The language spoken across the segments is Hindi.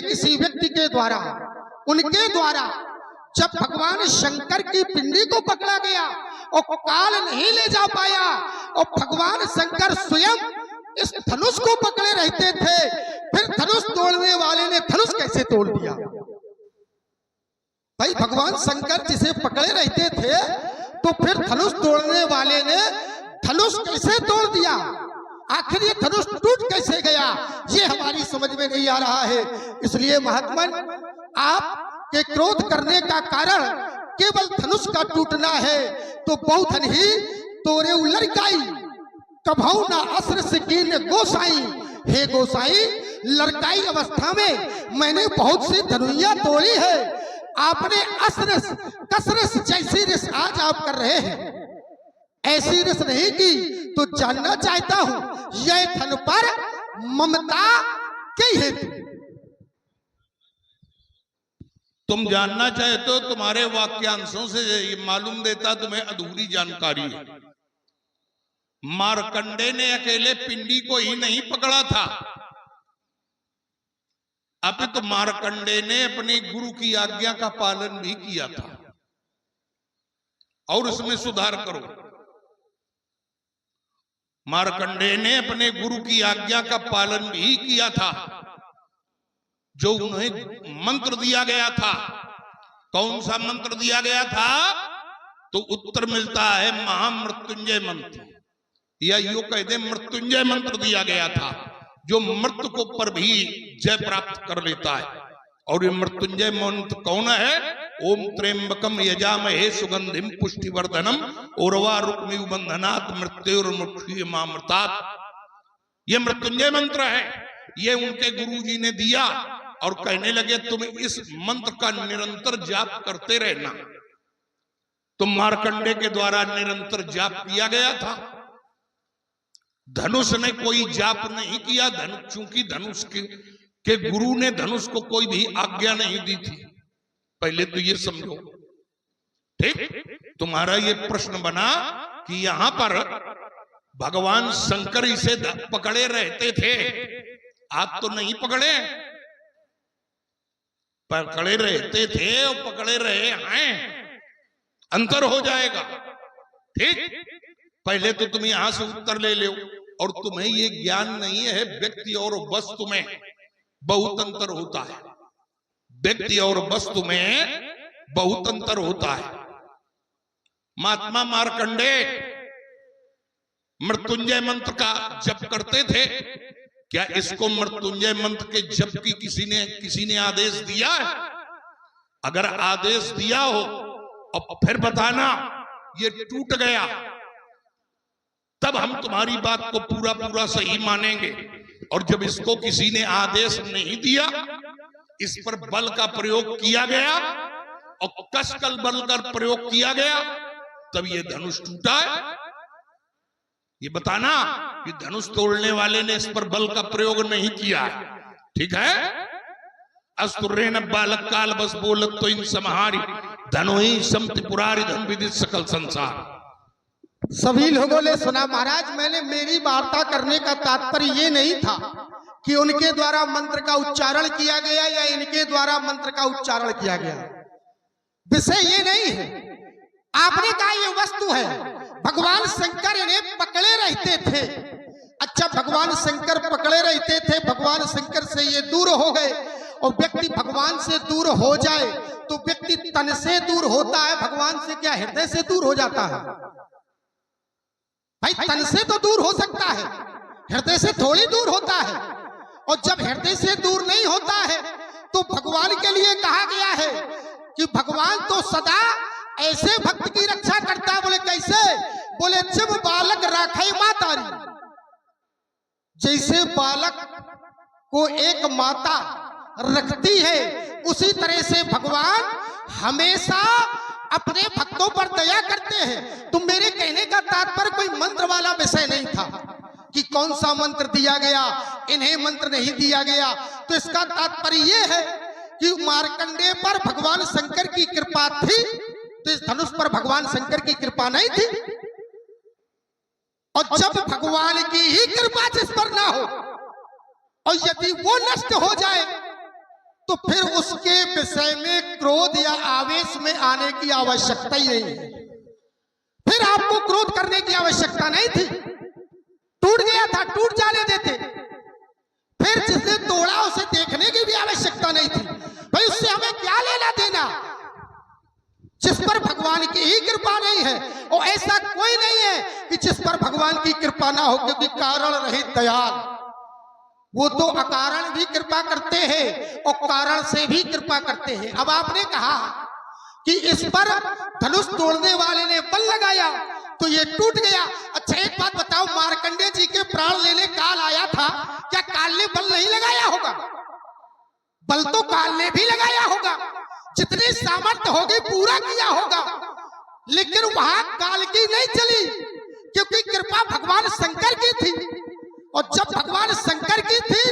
किसी व्यक्ति के द्वारा, उनके द्वारा जब भगवान शंकर की पिंडी को पकड़ा गया और काल नहीं ले जा पाया और भगवान शंकर स्वयं इस धनुष को पकड़े रहते थे, फिर धनुष तोड़ने वाले ने धनुष कैसे तोड़ दिया? भाई भगवान शंकर जिसे पकड़े रहते थे तो फिर धनुष तोड़ने वाले ने धनुष कैसे तोड़ दिया? आखिर ये धनुष टूट कैसे गया? ये हमारी समझ में नहीं आ रहा है। इसलिए महात्मन, आप के क्रोध करने का कारण केवल धनुष का टूटना है तो बहुधन ही तोरे उलर गाई, कभौ ना अस्त्र से कीन गोसाई। हे गोसाई, लड़काई अवस्था में मैंने बहुत सी धनुइयां तोड़ी है, आपने अस्त्र कसरस जैसी रिस आज आप कर रहे हैं, ऐसी रिस नहीं की। तो जानना चाहता हूं यह धन पर ममता की हेतु। तुम जानना चाहते हो, तुम्हारे वाक्यांशों से ये मालूम देता तुम्हें अधूरी जानकारी है। मार्कंडे ने अकेले पिंडी को ही नहीं पकड़ा था, अब तो मार्कंडे ने अपने गुरु की आज्ञा का पालन भी किया था। और उसमें सुधार करो, मार्कंडे ने अपने गुरु की आज्ञा का पालन भी किया था। जो उन्हें मंत्र दिया गया था, कौन सा मंत्र दिया गया था? तो उत्तर मिलता है महामृत्युंजय मंत्र, या यो कह दे मृत्युंजय मंत्र दिया गया था, जो मृत्यु को पर भी जय प्राप्त कर लेता है। और ये मृत्युंजय मंत्र कौन है? ओम त्र्यंबकम यजामहे सुगंधिम पुष्टिवर्धनम उर्वा रुक्मिव बंधनात् मृत्युर्मुक्षीयमामृतात्। ये मृत्युंजय मंत्र है, ये उनके गुरुजी ने दिया और कहने लगे तुम इस मंत्र का निरंतर जाप करते रहना। तो मार्कंडे के द्वारा निरंतर जाप किया गया था। धनुष ने कोई जाप नहीं किया, चूंकि धनुष के गुरु ने धनुष को कोई भी आज्ञा नहीं दी थी। पहले तो ये समझो, ठीक? तुम्हारा ये प्रश्न बना कि यहां पर भगवान शंकर इसे पकड़े रहते थे, आप तो नहीं पकड़े, पकड़े रहते थे और पकड़े रहे हैं, अंतर हो जाएगा। ठीक, पहले तो तुम यहां से उत्तर ले लो। और तुम्हें ये ज्ञान नहीं है व्यक्ति और वस्तु में बहुत अंतर होता है, व्यक्ति और वस्तु में बहुत अंतर होता है। महात्मा मार्कंडे मृत्युंजय मंत्र का जप करते थे, क्या इसको मृत्युंजय मंत्र के जप की किसी ने आदेश दिया है? अगर आदेश दिया हो और फिर बताना ये टूट गया, तब हम तुम्हारी बात को पूरा सही मानेंगे। और जब इसको किसी ने आदेश नहीं दिया, इस पर बल का प्रयोग किया गया और कसकल बल का प्रयोग किया गया, तब ये धनुष टूटा है। ये बताना कि धनुष तोड़ने वाले ने इस पर बल का प्रयोग नहीं किया है, ठीक है? अस्तुरेन बालक काल बस बोलत तो इन समहारी धनोही समति पुरारी धन विदित सकल संसार। सभी लोगों ने सुना महाराज, मैंने मेरी वार्ता करने का तात्पर्य ये नहीं था कि उनके द्वारा मंत्र का उच्चारण किया गया या इनके द्वारा मंत्र का उच्चारण किया गया, विषय ये नहीं है। आपने कहा ये वस्तु है, भगवान शंकर इन्हें पकड़े रहते थे। अच्छा, भगवान शंकर पकड़े रहते थे, भगवान शंकर से ये दूर हो गए। और व्यक्ति भगवान से दूर हो जाए तो व्यक्ति तन से दूर होता है, भगवान से क्या हृदय से दूर हो जाता है? भाई तन से तो दूर हो सकता है, हृदय से थोड़ी दूर होता है। और जब हृदय से दूर नहीं होता है तो भगवान के लिए कहा गया है कि भगवान तो सदा ऐसे भक्त की रक्षा करता है। बोले कैसे? बोले जब बालक राखे मातारी, जैसे बालक को एक माता रखती है, उसी तरह से भगवान हमेशा अपने भक्तों पर दया करते हैं। तो मेरे कहने का तात्पर्य कोई मंत्र वाला विषय नहीं था कि कौन सा मंत्र दिया गया, इन्हें मंत्र नहीं दिया गया। तो इसका तात्पर्य यह है कि मार्कंडे पर भगवान शंकर की कृपा थी, तो इस धनुष पर भगवान शंकर की कृपा नहीं थी। और जब भगवान की ही कृपा जिस पर ना हो और यदि वो नष्ट हो जाए तो फिर उसके विषय में क्रोध या आवेश में आने की आवश्यकता ही नहीं है। फिर आपको क्रोध करने की आवश्यकता नहीं थी। टूट गया था, टूट जाने देते। फिर जिसने तोड़ा उसे देखने की भी आवश्यकता नहीं थी। भाई उससे हमें क्या लेना देना? जिस पर भगवान की ही कृपा नहीं है, और ऐसा कोई नहीं है कि जिस पर भगवान की कृपा ना हो, क्योंकि कारण रहित दयाल वो तो अकारण भी कृपा करते हैं और कारण से भी कृपा करते हैं। अब आपने कहा कि इस पर धनुष तोड़ने वाले ने बल लगाया तो ये टूट गया। अच्छा एक बात बताओ, मार्कंडेय जी के प्राण लेने काल आया था, क्या काल ने बल नहीं लगाया होगा? बल तो काल ने भी लगाया होगा, जितनी सामर्थ्य होगी पूरा किया होगा, लेकिन वहां काल की नहीं चली, क्योंकि कृपा भगवान शंकर की थी। और जब भगवान शंकर की थी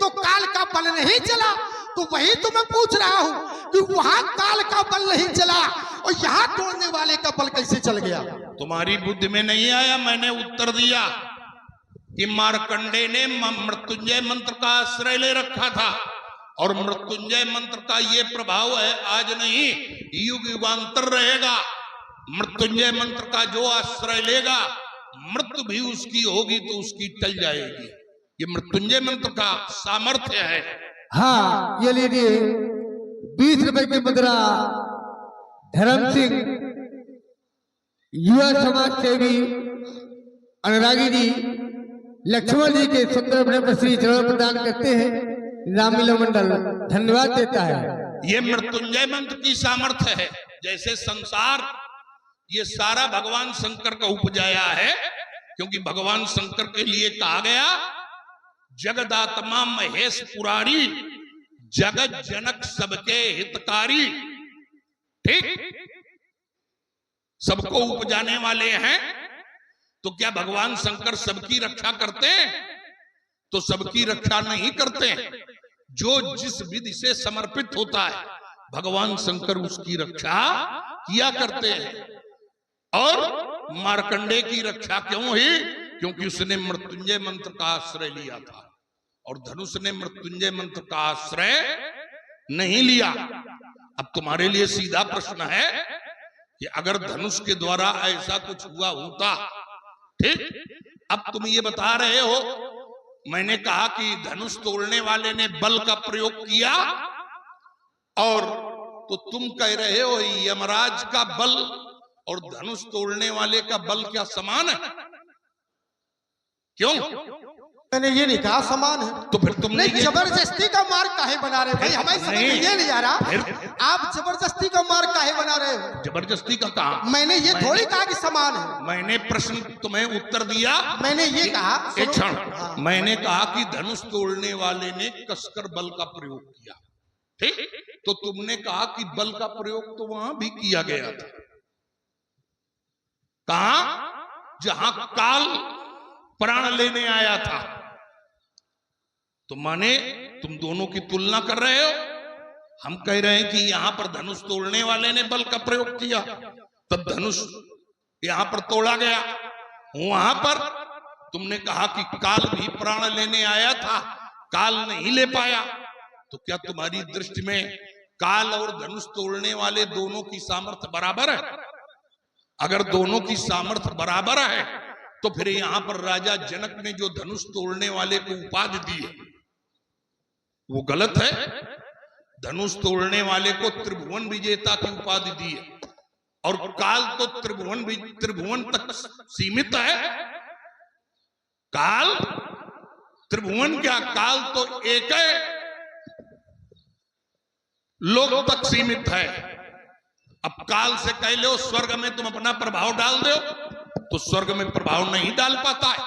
तो काल का बल नहीं चला। तो वही तो मैं पूछ रहा हूं कि वहां काल का बल नहीं चला और यहाँ तोड़ने वाले का बल कैसे चल गया? तुम्हारी बुद्धि में नहीं आया? मैंने उत्तर दिया कि मार्कंडेय ने मृत्युंजय मंत्र का आश्रय ले रखा था, और मृत्युंजय मंत्र का ये प्रभाव है आज नहीं, युग युगांतर रहेगा। मृत्युंजय मंत्र का जो आश्रय लेगा, मृत्यु भी उसकी होगी तो उसकी टल जाएगी। ये मृत्युंजय मंत्र का सामर्थ्य है। हाँ, ये लीजिए 20 रुपए की मुद्रा धर्म सिंह युवा समाज सेवी अनुरागी जी लक्ष्मण जी के सुंदर बने श्री चरण प्रदान करते हैं। रामलीला मंडल धन्यवाद देता है। ये मृत्युंजय मंत्र की सामर्थ्य है। जैसे संसार ये सारा भगवान शंकर का उपजाया है, क्योंकि भगवान शंकर के लिए कहा गया जगदात्मा महेश पुरारी, जगत जनक सबके हितकारी। ठीक, सबको उपजाने वाले हैं। तो क्या भगवान शंकर सबकी रक्षा करते हैं? तो सबकी रक्षा नहीं करते। जो जिस विधि से समर्पित होता है भगवान शंकर उसकी रक्षा किया करते हैं। और मार्कंडेय की रक्षा क्यों हुई? क्योंकि उसने मृत्युंजय मंत्र का आश्रय लिया था, और धनुष ने मृत्युंजय मंत्र का आश्रय नहीं लिया। अब तुम्हारे लिए सीधा प्रश्न है कि अगर धनुष के द्वारा ऐसा कुछ हुआ होता, ठीक, अब तुम ये बता रहे हो, मैंने कहा कि धनुष तोड़ने वाले ने बल का प्रयोग किया, और तो तुम कह रहे हो यमराज का बल और धनुष तोड़ने वाले का बल क्या समान है? क्यों? मैंने ये नहीं कहा समान है। तो फिर तुमने जबरदस्ती का मार्ग काहे बना रहे? भाई हमें समझ में ये नहीं आ रहा, आप जबरदस्ती का मार्ग काहे बना रहे हो? जबरदस्ती का कहा? मैंने ये थोड़ी कहा कि समान है। मैंने प्रश्न तुम्हें उत्तर दिया। मैंने ये कहा, एक क्षण, मैंने कहा कि धनुष तोड़ने वाले ने कसकर बल का प्रयोग किया, ठीक, तो तुमने कहा कि बल का प्रयोग तो वहां भी किया गया था। कहा? जहां काल प्राण लेने आया था। तो माने तुम दोनों की तुलना कर रहे हो। हम कह रहे हैं कि यहां पर धनुष तोड़ने वाले ने बल का प्रयोग किया, तब धनुष यहां पर तोड़ा गया। वहां पर तुमने कहा कि काल भी प्राण लेने आया था, काल नहीं ले पाया। तो क्या तुम्हारी दृष्टि में काल और धनुष तोड़ने वाले दोनों की सामर्थ्य बराबर है? अगर दोनों की सामर्थ्य बराबर है तो फिर यहां पर राजा जनक ने जो धनुष तोड़ने वाले को उपाधि दी है वो गलत है। धनुष तोड़ने वाले को त्रिभुवन विजेता की उपाधि दी है, और काल तो त्रिभुवन तक सीमित है। काल त्रिभुवन क्या, काल तो एक लोक तक सीमित है। अब काल से कह लो स्वर्ग में तुम अपना प्रभाव डाल दो, तो स्वर्ग में प्रभाव नहीं डाल पाता है।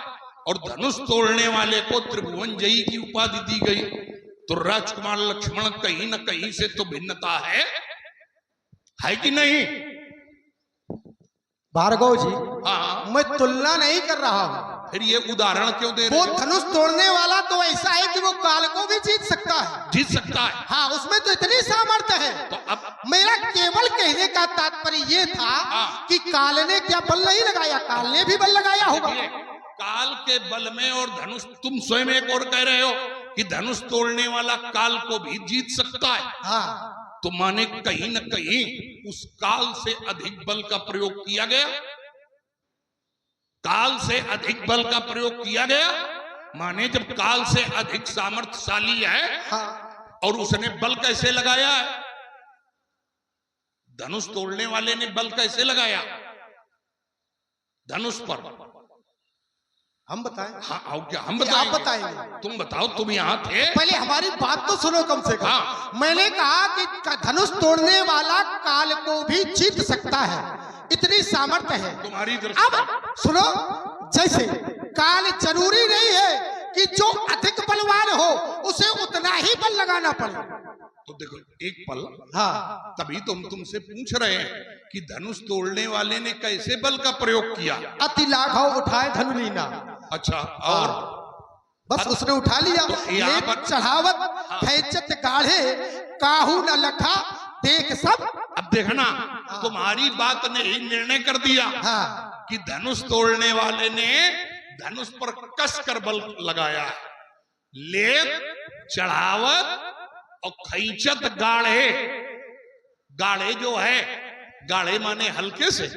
और धनुष तोड़ने वाले को त्रिभुवन जयी की उपाधि दी गई, तो राजकुमार लक्ष्मण कहीं न कहीं से तो भिन्नता है कि नहीं? भार्गव जी, हाँ, मैं तुलना नहीं कर रहा हूं। फिर ये उदाहरण क्यों दे रहे वो हो? धनुष तोड़ने वाला तो ऐसा है कि वो काल को भी जीत सकता है। जीत सकता है, हाँ, उसमें तो इतनी सामर्थ्य है। तो अब मेरा केवल कहने का तात्पर्य ये था हाँ। कि काल ने क्या बल नहीं लगाया, काल ने भी बल लगाया होगा। काल के बल में और धनुष, तुम स्वयं एक और कह रहे हो कि धनुष तोड़ने वाला काल को भी जीत सकता है, हाँ तो माने कहीं न कहीं उस काल से अधिक बल का प्रयोग किया गया। काल से अधिक बल का प्रयोग किया गया माने जब काल से अधिक सामर्थ्यशाली है, हाँ और उसने बल कैसे लगाया है? धनुष तोड़ने वाले ने बल कैसे लगाया धनुष पर? हम बताएं? हाँ, और क्या हम कि आप बताएंगे? बताएंगे? तुम बताओ, तुम यहाँ थे। पहले हमारी बात तो सुनो कम से कम। हाँ। मैंने कहा कि धनुष तोड़ने वाला काल को भी जीत सकता है, इतनी सामर्थ्य है तुम्हारी दृष्टि। अब सुनो, जैसे काल जरूरी नहीं है कि जो अधिक बलवान हो उसे उतना ही बल लगाना पड़े। तो देखो एक पल, हाँ तभी तुमसे पूछ रहे हैं कि धनुष तोड़ने वाले ने कैसे बल का प्रयोग किया। अति लाघव उठाए धनुलीना। अच्छा, और बस उसने उठा लिया। तो यहाँ लेक पर- चढ़ावत खैचत गाढ़े काहू न लखा देख सब। अब देखना, तुम्हारी बात ने ही निर्णय कर दिया हाँ कि धनुष तोड़ने वाले ने धनुष पर कस कर बल लगाया। लेक चढ़ावत और खैचत गाढ़े, गाढ़े जो है, गाढ़े माने हल्के से,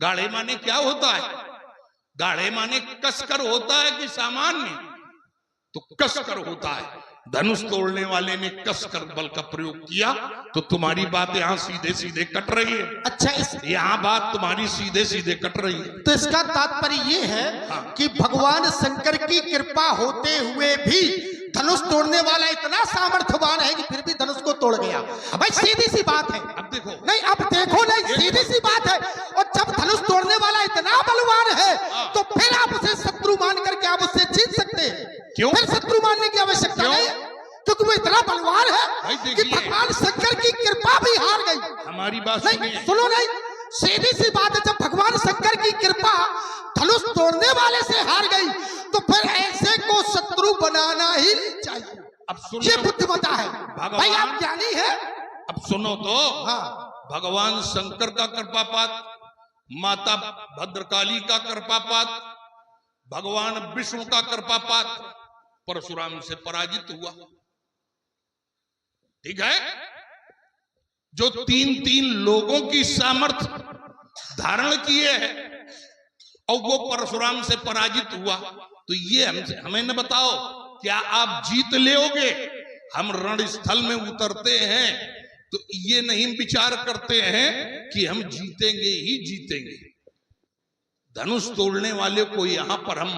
गाढ़े माने क्या होता है? गाढ़े माने कसकर होता है कि सामान्य? तो कसकर होता है। धनुष तोड़ने वाले ने कसकर बल का प्रयोग किया, तो तुम्हारी बात यहाँ सीधे सीधे कट रही है। अच्छा, इस यहाँ बात तुम्हारी सीधे सीधे कट रही है। तो इसका तात्पर्य ये है हाँ। कि भगवान शंकर की कृपा होते हुए भी धनुष तोड़ने वाला इतना सामर्थ्यवान है कि फिर भी धनुष को तोड़ गया। भाई सीधी सी बात है। अब देखो, नहीं अब देखो, नहीं सीधी सी बात है। और जब धनुष तोड़ने वाला इतना बलवान है तो फिर आप उसे शत्रु मान करके आप उससे जीत सकते हैं। क्यों? फिर शत्रु मानने की आवश्यकता क्यों? नहीं, क्योंकि वो इतना बलवान भाई है कि देखिए, भगवान शंकर की कृपा भी हार गई। हमारी बात नहीं सुनिए। सुनो, नहीं सीधी सी बात है, जब भगवान शंकर की कृपा धनुष तोड़ने वाले से हार गई तो फिर ऐसे को शत्रु बनाना ही नहीं चाहिए। अब सुनो, ये बुद्धिमता है। भाई आप ज्ञानी है। अब सुनो तो, हाँ भगवान शंकर का कृपापात, माता भद्रकाली का कृपापात, भगवान विष्णु का कृपापात परशुराम से पराजित हुआ। ठीक है, जो तीन तीन लोगों की सामर्थ्य धारण किए है और वो परशुराम से पराजित हुआ, तो ये हमें न बताओ, क्या आप जीत लेोगे? हम रणस्थल में उतरते हैं तो ये नहीं विचार करते हैं कि हम जीतेंगे ही जीतेंगे। धनुष तोड़ने वाले को यहां पर हम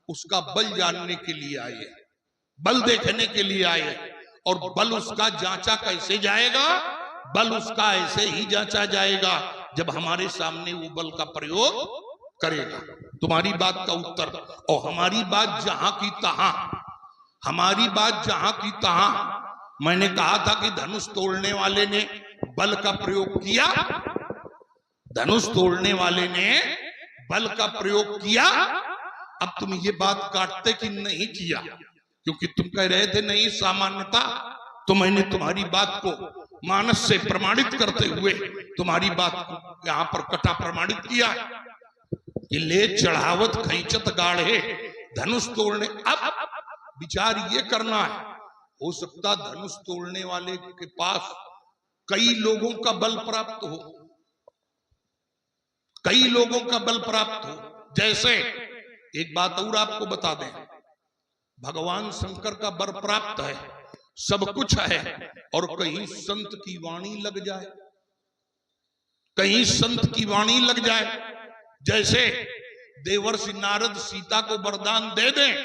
उसका बल जानने के लिए आए हैं, बल देखने के लिए आए हैं। और बल उसका जांचा कैसे जाएगा? बल उसका ऐसे ही जांचा जाएगा जब हमारे सामने वो बल का प्रयोग करेगा। तुम्हारी बात का उत्तर, और हमारी बात जहां की तहां, हमारी बात जहां की तहां। मैंने कहा था कि धनुष तोड़ने वाले ने बल का प्रयोग किया, धनुष तोड़ने वाले ने बल का प्रयोग किया। अब तुम ये बात काटते कि नहीं किया, क्योंकि तुम कह रहे थे नहीं सामान्यता, तो मैंने तुम्हारी बात को मानस से प्रमाणित करते हुए तुम्हारी बात को यहां पर कटा प्रमाणित किया कि ले चढ़ावत खैचत गाढ़े धनुष तोड़ने। अब विचार ये करना है, हो सकता धनुष तोड़ने वाले के पास कई लोगों का बल प्राप्त हो, कई लोगों का बल प्राप्त हो। जैसे एक बात और आपको बता दें, भगवान शंकर का बर प्राप्त है, सब कुछ है, और कहीं संत की वाणी लग जाए, कहीं संत की वाणी लग जाए। जैसे देवर्षि नारद सीता को वरदान दे दें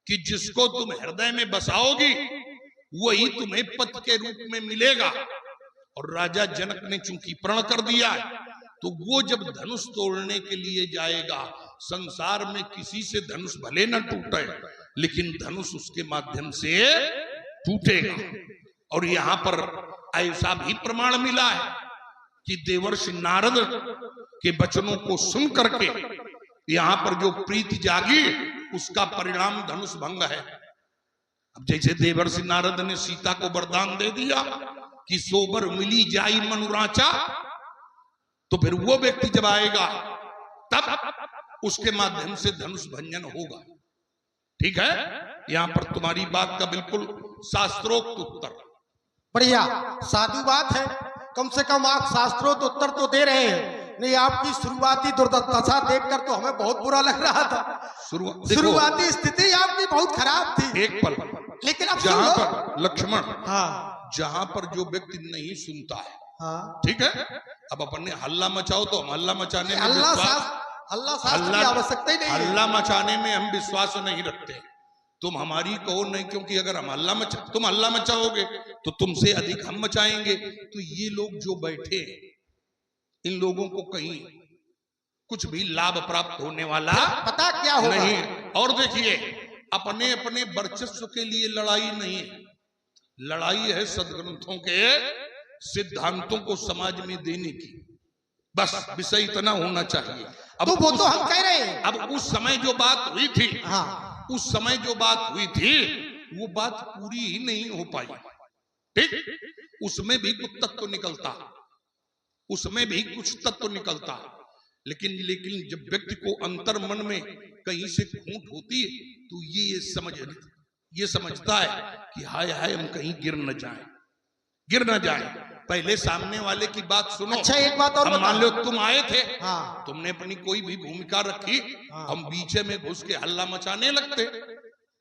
कि जिसको तुम हृदय में बसाओगी वही तुम्हें पति के रूप में मिलेगा, और राजा जनक ने चूंकि प्रण कर दिया है, तो वो जब धनुष तोड़ने के लिए जाएगा, संसार में किसी से धनुष भले न टूटे, लेकिन धनुष उसके माध्यम से टूटेगा। और यहां पर ऐसा भी प्रमाण मिला है कि देवर्षि नारद के वचनों को सुन करके यहां पर जो प्रीति जागी, उसका परिणाम धनुष भंग है। अब जैसे देवर्षि नारद ने सीता को वरदान दे दिया कि सोबर मिली जाई मनुराचा, तो फिर वो व्यक्ति जब आएगा तब उसके माध्यम से धनुष भंजन होगा। ठीक है, यहाँ पर तुम्हारी बात का बिल्कुल शास्त्रोक्त उत्तर। बढ़िया, साधु बात है, कम से कम आप शास्त्रोक्त उत्तर तो दे रहे हैं। नहीं, आपकी शुरुआती दुर्दशा देखकर तो हमें बहुत बुरा लग रहा था। शुरुआती स्थिति आपकी बहुत खराब थी। एक पल, लेकिन अब जहां पर लक्ष्मण, हाँ, जहां पर जो व्यक्ति नहीं सुनता है, हाँ, ठीक है, अब अपने हल्ला मचाओ तो हम हल्ला मचाने में हल्ला हल्ला आवश्यकता ही नहीं है। हल्ला मचाने में हम विश्वास नहीं रखते। तुम हमारी कहो नहीं, क्योंकि अगर हम तुम हल्ला मचाओगे तो तुमसे अधिक हम मचाएंगे। तो ये लोग जो बैठे, इन लोगों को कहीं कुछ भी लाभ प्राप्त होने वाला पता क्या होगा नहीं। और देखिए, अपने अपने वर्चस्व के लिए लड़ाई नहीं है, लड़ाई है सदग्रंथों के सिद्धांतों को समाज में देने की। बस विषय इतना होना चाहिए। अब तो वो तो हम कह रहे हैं। अब उस समय जो बात हुई थी, हाँ, उस समय जो बात हुई थी, वो बात पूरी ही नहीं हो पाई। ठीक, उसमें भी कुछ तत्व निकलता, उसमें भी कुछ तत्व निकलता, लेकिन जब व्यक्ति को अंतर मन में कहीं से खूंट होती है, तो ये समझता है कि हाय हाय हम कहीं गिर न जाए। पहले सामने वाले की बात सुनो। अच्छा, एक बात और मान लो तुम आए थे, हाँ, तुमने अपनी कोई भी भूमिका रखी, हाँ, हम बीचे में घुस के हल्ला मचाने लगते,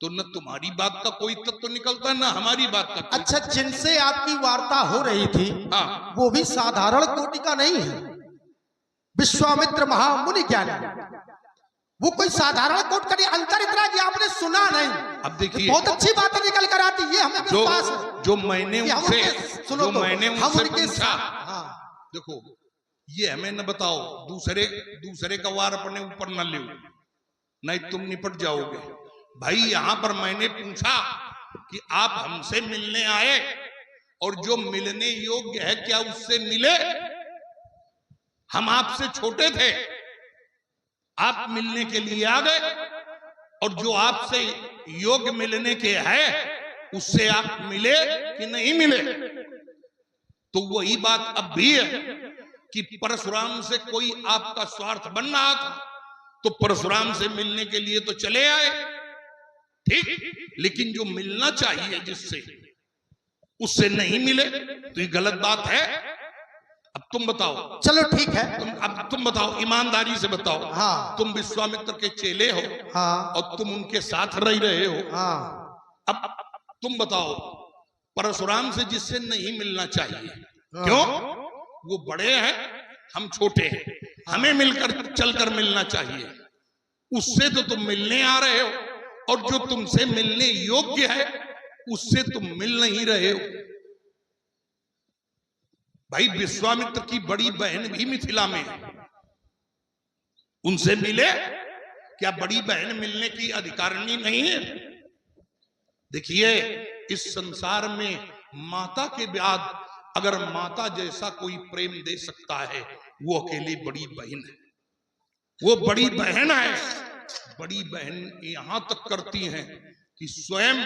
तो न तुम्हारी बात का कोई तत्व निकलता, न हमारी बात का। अच्छा, जिनसे आपकी वार्ता हो रही थी, हाँ, वो भी साधारण कोटि का नहीं है, विश्वामित्र महामुनि ज्ञानी, वो कोई साधारण कोट का नहीं। अंतर इतना कि आपने सुना नहीं। अब देखिए, बहुत अच्छी बात निकल कर आती है, हमें विश्वास है। जो मैंने उनसे पूछा, हाँ, देखो, ये हमें न बताओ, दूसरे का वार अपने ऊपर न ले, नहीं तुम निपट जाओगे। भाई यहां पर मैंने पूछा कि आप हमसे मिलने आए, और जो मिलने योग्य है क्या उससे मिले? हम आपसे छोटे थे, आप मिलने के लिए आ गए, और जो आपसे योग्य मिलने के है उससे आप मिले कि नहीं मिले? तो वही बात अब भी है कि परशुराम से कोई आपका स्वार्थ बन रहा था, तो परशुराम से मिलने के लिए तो चले आए, ठीक, लेकिन जो मिलना चाहिए जिससे, उससे नहीं मिले, तो ये गलत बात है। अब तुम बताओ। चलो ठीक है, तुम बताओ, ईमानदारी से बताओ। हाँ, तुम विश्वामित्र के चेले हो, हाँ, और तुम उनके साथ रह रहे हो, हाँ, अब तुम बताओ, परशुराम से जिससे नहीं मिलना चाहिए, क्यों? वो बड़े हैं, हम छोटे हैं, हमें मिलकर चलकर मिलना चाहिए। उससे तो तुम मिलने आ रहे हो, और जो तुमसे मिलने योग्य है उससे तुम मिल नहीं रहे हो। भाई विश्वामित्र की बड़ी बहन भी मिथिला में है, उनसे मिले क्या? बड़ी बहन मिलने की अधिकारिणी नहीं है? देखिए, इस संसार में माता के बाद अगर माता जैसा कोई प्रेम दे सकता है, वो अकेली बड़ी बहन है। वो बड़ी बहन है। बड़ी बहन यहां तक करती हैं कि स्वयं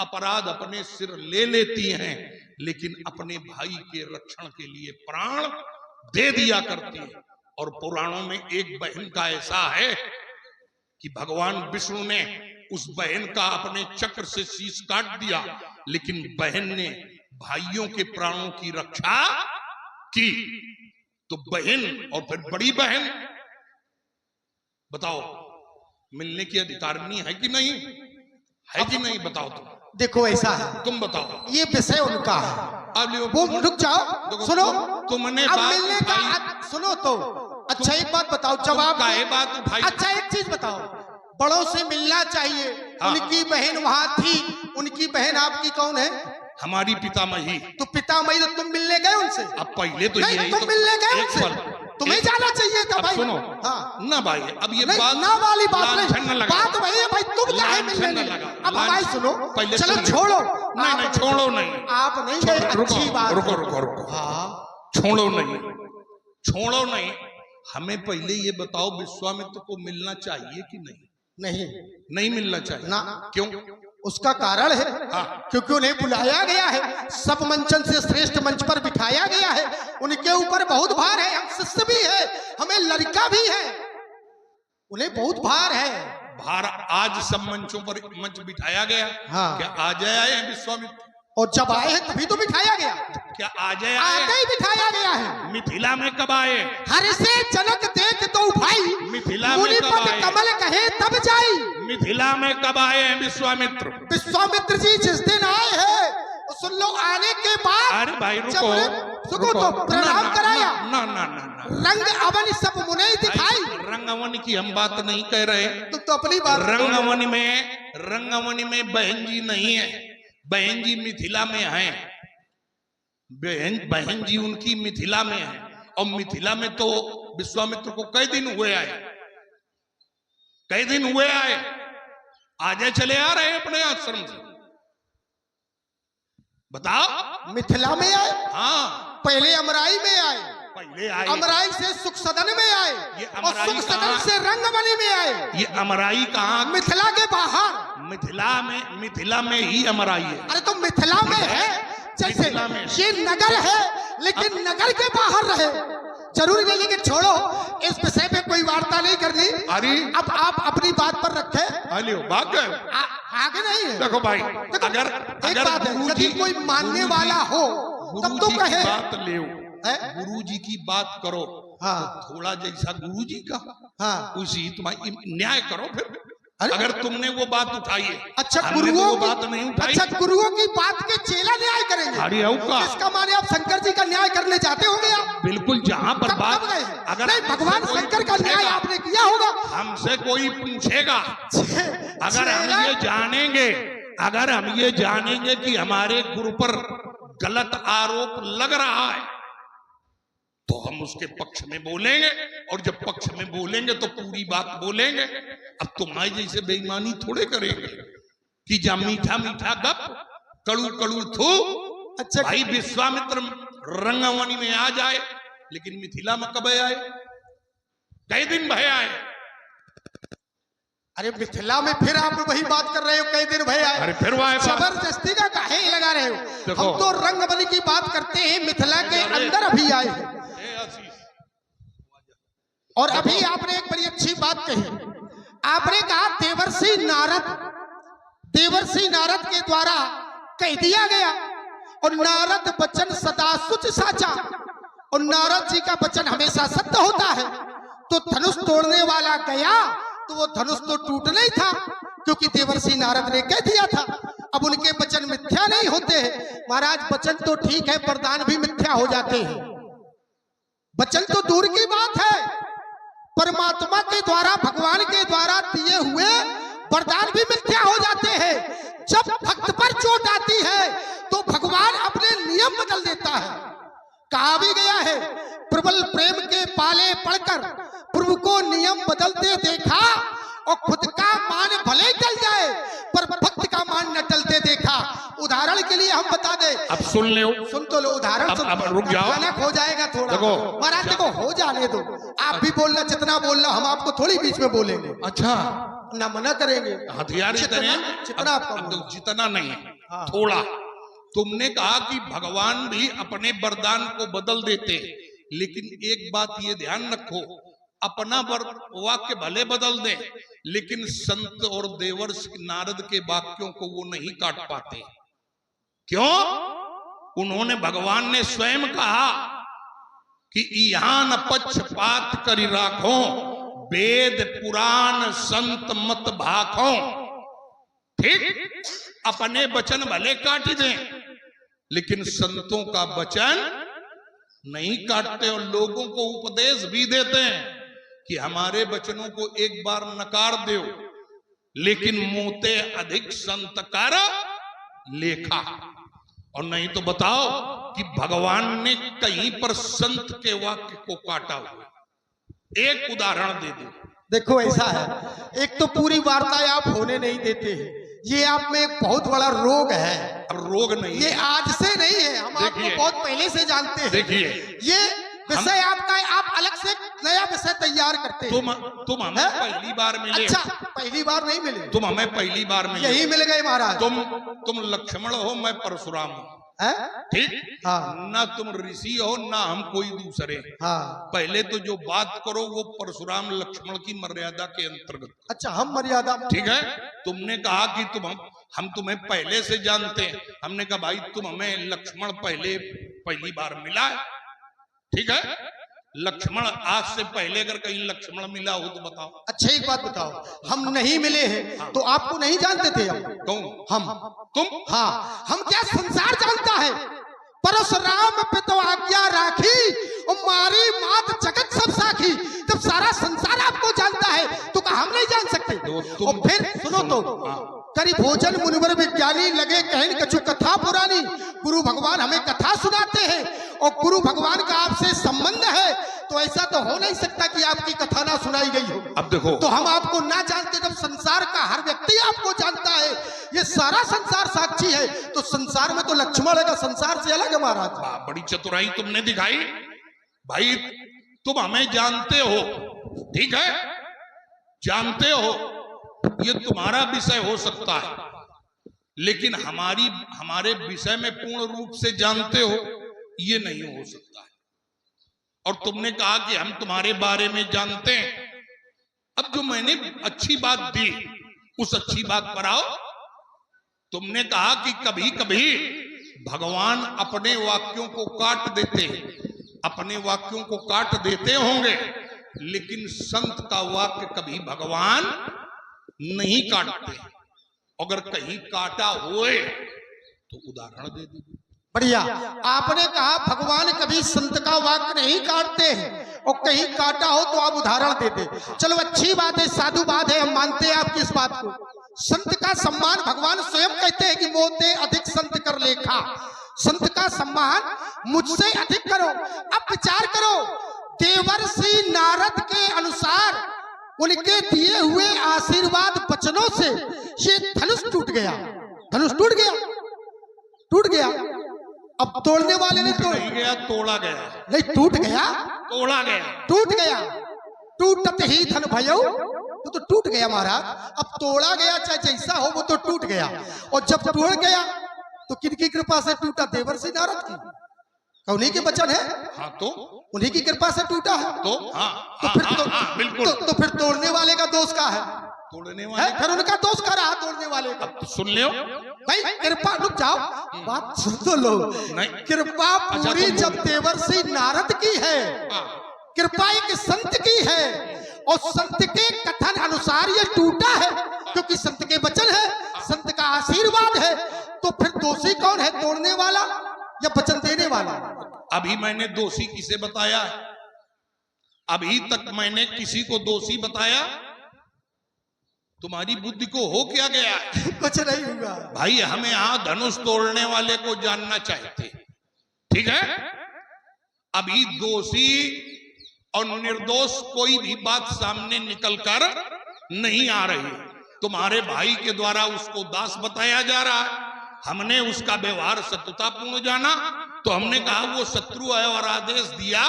अपराध अपने सिर ले लेती हैं, लेकिन अपने भाई के रक्षण के लिए प्राण दे दिया करती है। और पुराणों में एक बहन का ऐसा है कि भगवान विष्णु ने उस बहन का अपने चक्र से शीश काट दिया, लेकिन बहन ने भाइयों के प्राणों की रक्षा की। तो बहन और फिर बड़ी बहन, बताओ मिलने की अधिकारिणी है कि नहीं? है कि नहीं? बताओ तुम। देखो ऐसा है, तुम बताओ, ये विषय उनका है। अब वो रुक जाओ, सुनो, तुमने अब बात मिलने का सुनो तो। अच्छा एक बात बताओ, जब आप बात उठाई। अच्छा एक चीज बताओ, बड़ों से मिलना चाहिए। हाँ। उनकी बहन वहां थी, उनकी बहन आपकी कौन है? हमारी पितामही। तो पितामही, तो तुम मिलने गए उनसे? अब पहले तो नहीं, यही तुम तो मिलने गए एक उनसे, पल, तुम्हें जाना चाहिए था भाई। सुनो, हाँ ना भाई, अब ये नहीं, बात ना वाली बात लांछन नहीं, न लगा। बात वही है भाई, तुम जाए मिलने नहीं। अब हमारी सुनो, चलो छोड़ो। नहीं, छोड़ो नहीं, आप नहीं गए, अच्छी बात। रुको। हाँ, छोड़ो नहीं। हमें पहले ये बताओ, विश्वामित्र को मिलना चाहिए कि नहीं? नहीं मिलना चाहिए ना। क्यों? उसका कारण है, हाँ। क्योंकि उन्हें बुलाया गया है, सब मंचन से श्रेष्ठ मंच पर बिठाया गया है, उनके ऊपर बहुत भार है। हम शिष्य भी है, हमें लड़का भी है, उन्हें बहुत भार है। बाहर आज सब मंचों पर मंच बिठाया गया। हाँ। क्या आज आए हैं विश्वामित्र? और जब आए हैं तभी तो बिठाया गया, क्या आज आए? आते ही बिठाया गया है। मिथिला में कब आए? हर से जनक देख तो भाई, मिथिला में कब मुनिपद आए? कमल कहे तब जाई। मिथिला में कब आए हैं विश्वामित्र? विश्वामित्र जी जिस दिन आए हैं, तो सुन लो, आने के बाद अरे भाई रुको, सुको रुको। तो प्रणाम कराया, ना ना ना ना, रंग अवन सब मुने दिखाई। रंगवन की हम बात नहीं कर रहे। तुम तो अपनी बात रंगवन में बहन जी नहीं है, बहन जी मिथिला में हैं। बहन जी उनकी मिथिला में है, और मिथिला में तो विश्वामित्र को कई दिन हुए आए, कई दिन हुए आए, आजे चले आ रहे हैं अपने आश्रम से। बताओ। मिथिला में आए, हाँ पहले अमराई में आए, पहले आए, अमराई से सुख सदन में आए, ये और अमराई सुख सदन कहाँ? से रंगमणि में आए। ये अमराई कहाँ? मिथिला के बाहर। मिथिला में ही अमराई है। अरे तो मिथिला में है, जैसे मिथिला में। ये नगर है, लेकिन नगर के बाहर रहे, जरूरी नहीं। लेकिन छोड़ो, इस विषय पे कोई वार्ता नहीं करनी। अरे अब आप अपनी बात पर रखे, अलियो भाग गए। आगे नहीं है। देखो भाई, देखो, अगर एक बात है, यदि कोई मानने वाला हो तब तो कहे। बात ले, है? गुरु जी की बात करो। हाँ थोड़ा जैसा गुरु जी का, हाँ। उसी तुम्हारी न्याय करो फिर। अरे अगर तुमने वो बात उठाई है, अच्छा, हमने तो गुरुओं वो की बात नहीं उठाई। अच्छा, गुरुओं की बात के चेला न्याय करेंगे। अरे का इसका माने आप शंकर जी का न्याय करने जाते होंगे आप? बिल्कुल, जहां पर कब बात, गए? अगर नहीं, भगवान कोई शंकर का न्याय पूछेगा, आपने किया होगा। हमसे कोई पूछेगा, अगर हम ये जानेंगे, अगर हम ये जानेंगे कि हमारे गुरु पर गलत आरोप लग रहा है, तो हम उसके पक्ष में बोलेंगे, और जब पक्ष में बोलेंगे तो पूरी बात बोलेंगे। अब तुम्हारी जैसे बेईमानी थोड़े करेंगे कि जा मीठा मीठा गप, कड़ू कड़ू थू। अच्छा भाई विश्वामित्र रंगवनी में आ जाए, लेकिन मिथिला में कब आए? कई दिन भय आए। अरे मिथिला में फिर आप वही बात कर रहे हो, कई दिन भय आए। अरे फिर वो आए बात। जबरदस्ती का काहे लगा रहे हो? देखो। हम तो रंगमणि की बात करते हैं, मिथिला के अंदर अभी आए हैं। और अभी आपने एक बड़ी अच्छी बात कही, आपने कहा देवर्षि नारद के द्वारा कह दिया गया, और नारद वचन सदा सुच साचा, और नारद जी का वचन हमेशा सत्य होता है। तो धनुष तोड़ने वाला गया, तो वो धनुष तो टूटना ही था, क्योंकि देवर्षि नारद ने कह दिया था। अब उनके वचन मिथ्या नहीं होते हैं महाराज। वचन तो ठीक है, वरदान भी मिथ्या हो जाते हैं। वचन तो दूर की बात है, परमात्मा के द्वारा, भगवान के द्वारा दिए हुए वरदान भी मिथ्या हो जाते हैं। जब भक्त पर चोट आती है तो भगवान अपने नियम बदल देता है। कहा भी गया है, प्रबल प्रेम के पाले पड़कर प्रभु को नियम बदलते देखा, और खुद का मान भले टल जाए पर भक्त का मान न टलते देखा। उदाहरण के लिए हम बता दें, अब सुन लो, सुन तो लो उदाहरण। अब रुक जाओ, अचानक हो जाएगा थोड़ा। देखो महाराज देखो, हो जाने दो, आप भी बोलना जितना बोलना, हम आपको थोड़ी बीच में बोलेंगे, अच्छा ना मना करेंगे। हथियार इतने, जितना आपका अब तो बोलना। जितना नहीं, हाँ। थोड़ा। तुमने कहा कि भगवान भी अपने वरदान को बदल देते, लेकिन एक बात ये ध्यान रखो, अपना वाक्य भले बदल दे, लेकिन संत और देवर्षि नारद के वाक्यों को वो नहीं काट पाते। क्यों? उन्होंने, भगवान ने स्वयं कहा कि यहाँ न पक्षपात करी राखो, वेद पुराण संत मत भाखो। ठीक, अपने वचन भले काट दें, लेकिन संतों का वचन नहीं काटते, और लोगों को उपदेश भी देते हैं कि हमारे वचनों को एक बार नकार दो, लेकिन मोते अधिक संत कर लेखा। और नहीं तो बताओ कि भगवान ने कहीं पर संत के वाक्य को काटा हुआ? एक उदाहरण दे दो। देखो ऐसा है, एक तो पूरी वार्ता आप होने नहीं देते हैं, ये आप में एक बहुत बड़ा रोग है। अब रोग नहीं, ये आज से नहीं है, हम आपको बहुत पहले से जानते हैं। देखिए, ये विषय आपका, आप अलग से नया विषय तैयार करते हैं। तुम हमें पहली बार मिले। अच्छा, पहली बार नहीं मिले, तुम हमें पहली बार मिले। यही मिल गए महाराज। तुम लक्ष्मण हो, मैं परशुराम हूं। है? ठीक। हाँ। ना तुम ऋषि हो ना हम कोई दूसरे। हाँ। पहले तो जो बात करो वो परशुराम लक्ष्मण की मर्यादा के अंतर्गत। अच्छा, हम मर्यादा। ठीक है। तुमने कहा कि हम तुम्हें पहले से जानते हैं। हमने कहा भाई तुम हमें लक्ष्मण पहली बार मिला है। ठीक है। लक्ष्मण आज से पहले अगर कहीं लक्ष्मण मिला हो तो बताओ। अच्छा एक बात बताओ, हम नहीं मिले हैं तो आपको नहीं जानते थे हम? कौन? हम। तुम? हाँ, हम क्या संसार जानता है? परशुराम पे तो आज्ञा राखी और मारी मात जगत सब साखी। जब सारा संसार आपको जानता है तो क्या हम नहीं जान सकते? और फिर सुनो तो, करी भोजन मुनिवर विज्ञानी लगे कहन कछु कथा पुरानी। गुरु भगवान हमें कथा सुनाते हैं और गुरु भगवान का आपसे संबंध है, तो ऐसा तो हो नहीं सकता कि आपकी कथा ना सुनाई गई हो। अब देखो, तो हम आपको ना जानते, जब संसार का हर व्यक्ति आपको जानता है, ये सारा संसार साक्षी है, तो संसार में तो लक्ष्मण है, संसार से अलग है महाराज। बड़ी चतुराई तुमने दिखाई भाई। तुम हमें जानते हो, ठीक है, जानते हो, ये तुम्हारा विषय हो सकता है, लेकिन हमारे विषय में पूर्ण रूप से जानते हो ये नहीं हो सकता है। और तुमने कहा कि हम तुम्हारे बारे में जानते हैं। अब जो मैंने अच्छी बात दी उस अच्छी बात पर आओ। तुमने कहा कि कभी कभी भगवान अपने वाक्यों को काट देते हैं, अपने वाक्यों को काट देते होंगे, लेकिन संत का वाक्य कभी भगवान नहीं काटते। अगर कहीं काटा हुए तो उदाहरण दे दीजिए। बढ़िया, आपने कहा भगवान कभी संत का वाक्य नहीं काटते हैं और कहीं काटा हो तो आप उदाहरण देते। चलो अच्छी बात है, साधु बात है, हम मानते हैं आपकी इस बात को। संत का सम्मान भगवान स्वयं कहते हैं कि मोते अधिक संत कर लेखा। संत का सम्मान मुझसे अधिक करो। अब विचार करो, देवर्षि नारद के अनुसार उनके दिए हुए आशीर्वाद वचनों से ये धनुष टूट गया। धनुष टूट गया, टूट गया। अब तोड़ने वाले ने तोड़ नहीं गया, तोड़ा गया। नहीं, टूट गया, तोड़ा गया, टूट गया। टूटत ही धन भयो, वो तो टूट गया महाराज। अब तोड़ा गया, चाहे जैसा हो वो तो टूट गया। और जब टूट गया तो किनकी कृपा से टूटा? देवर्षि नारद की, उन्हीं के वचन है। हाँ, तो उन्हीं की कृपा से टूटा है। तो हाँ, तो फिर बिल्कुल। तो फिर तोड़ने वाले का दोष का है? तोड़ने है, वाले फिर उनका दोष का रहा तोड़ने वाले का। अब सुन लो भाई, कृपा, रुक जाओ, बात सुन तो लो। नहीं, कृपा पूरी जब देवर्षि नारद की है, कृपा एक संत की है, और संत के कथन अनुसार ये टूटा है, क्योंकि संत के वचन है, संत का आशीर्वाद है। तो फिर दोषी कौन है, तोड़ने वाला या वचन देने वाला? अभी मैंने दोषी किसे बताया? अभी तक मैंने किसी को दोषी बताया? तुम्हारी बुद्धि को हो क्या गया? कुछ नहीं हुआ भाई। हम यहां धनुष तोड़ने वाले को जानना चाहते, ठीक है। अभी दोषी और निर्दोष कोई भी बात सामने निकल कर नहीं आ रही। तुम्हारे भाई के द्वारा उसको दास बताया जा रहा है। हमने उसका व्यवहार शत्रुतापूर्ण जाना, तो हमने कहा वो शत्रु है और आदेश दिया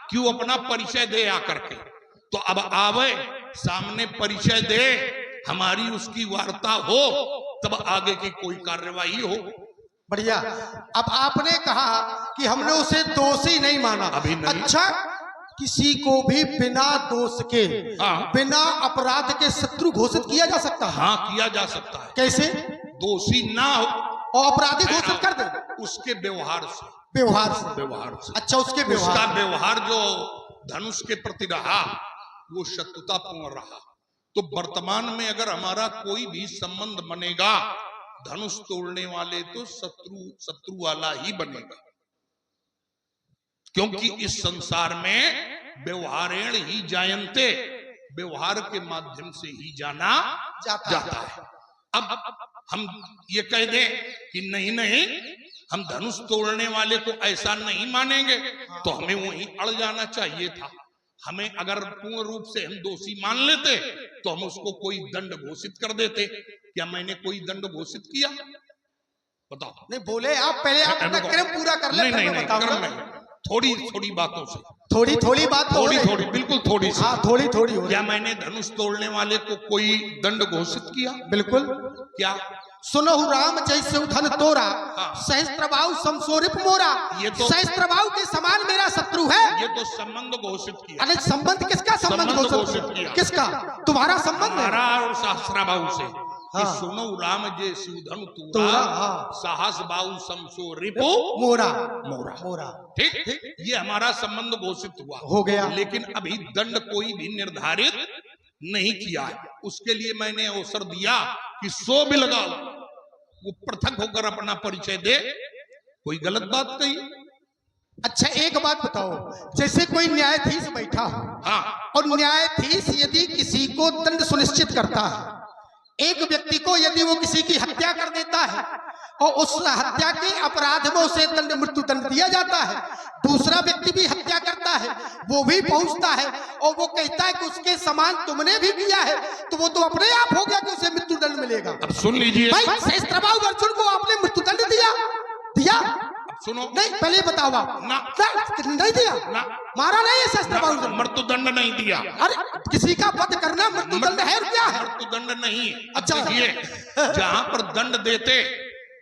कि वो अपना परिचय दे आकर के। तो अब आवे सामने, परिचय दे, हमारी उसकी वार्ता हो, तब आगे की कोई कार्यवाही हो। बढ़िया। अब आपने कहा कि हमने उसे दोषी नहीं माना। अभी नहीं। अच्छा, किसी को भी बिना दोष के, बिना अपराध के शत्रु घोषित किया जा सकता है? हाँ, किया जा सकता है। कैसे? दोषी ना हो और अपराधी घोषित कर दे? उसके व्यवहार से। व्यवहार से? व्यवहार से। अच्छा, उसके व्यवहार, उसका व्यवहार जो धनुष के प्रति रहा वो शत्रुतापूर्ण रहा। तो वर्तमान में अगर हमारा कोई भी संबंध बनेगा, धनुष तोड़ने वाले तो शत्रु वाला ही बनेगा, क्योंकि इस संसार में व्यवहारेण ही जायन्ते, व्यवहार के माध्यम से ही जाना जाता है। अब हम ये कह दें कि नहीं नहीं, हम धनुष तोड़ने वाले को ऐसा नहीं मानेंगे, तो हमें वहीं अड़ जाना चाहिए था। हमें अगर पूर्ण रूप से हम दोषी मान लेते तो हम उसको कोई दंड घोषित कर देते। क्या मैंने कोई दंड घोषित किया? बताओ। नहीं बोले आप, पहले आप अपना क्रम पूरा कर ले। नहीं, क्रम नहीं, थोड़ी थोड़ी बातों से, थोड़ी बात, थोड़ी बिल्कुल थोड़ी सी। हाँ, थोड़ी। क्या मैंने धनुष तोड़ने वाले को कोई दंड घोषित किया? बिल्कुल। क्या सुनो राम जैसे धन तोरा, हाँ। सहस्त्रबाहु समसोरिप मोरा। ये तो सहस्त्रबाहु के समान मेरा शत्रु है। ये तो संबंध घोषित किया। अरे संबंध किसका संबंध संबंध घोषित घोषित किया। किसका? तुम्हारा संबंध है। हमारा और सहस्त्रबाहु से कि हाँ। सुनो राम जे सुधन तोरा, तूरा हाँ। साहस बाहु समसो रिपो मोरा मोरा। मोरा ठीक, ये हमारा संबंध घोषित हुआ, हो गया। लेकिन अभी दंड कोई भी निर्धारित नहीं किया है। उसके लिए मैंने अवसर दिया कि 100 भी लगाओ, वो पृथक होकर अपना परिचय दे। कोई गलत बात कही? अच्छा एक बात बताओ, जैसे कोई न्यायाधीश बैठा हो, हाँ, और न्यायाधीश यदि किसी को दंड सुनिश्चित करता है, एक व्यक्ति को यदि वो किसी की हत्या कर देता है और उस हत्या के अपराध में उसे दंड मृत्यु दंड दिया जाता है, दूसरा व्यक्ति भी हत्या करता है, वो भी पहुंचता है और वो कहता है कि उसके समान तुमने भी किया है, तो वो तो अपने आप हो गया कि उसे मृत्यु दंड मिलेगा। अब सुन लीजिए। भाई सहस्त्रबाहु अर्जुन को आपने मृत्यु दंड दिया? अब सुनो। नहीं, पहले बताओ आप। ना। नहीं दिया ना। मारा नहीं है सहस्त्रबाहु? मृत्यु दंड नहीं दिया। अरे किसी का वध करना मृत्यु दंड है और क्या है? मृत्यु दंड नहीं। अच्छा। ये जहां पर दंड देते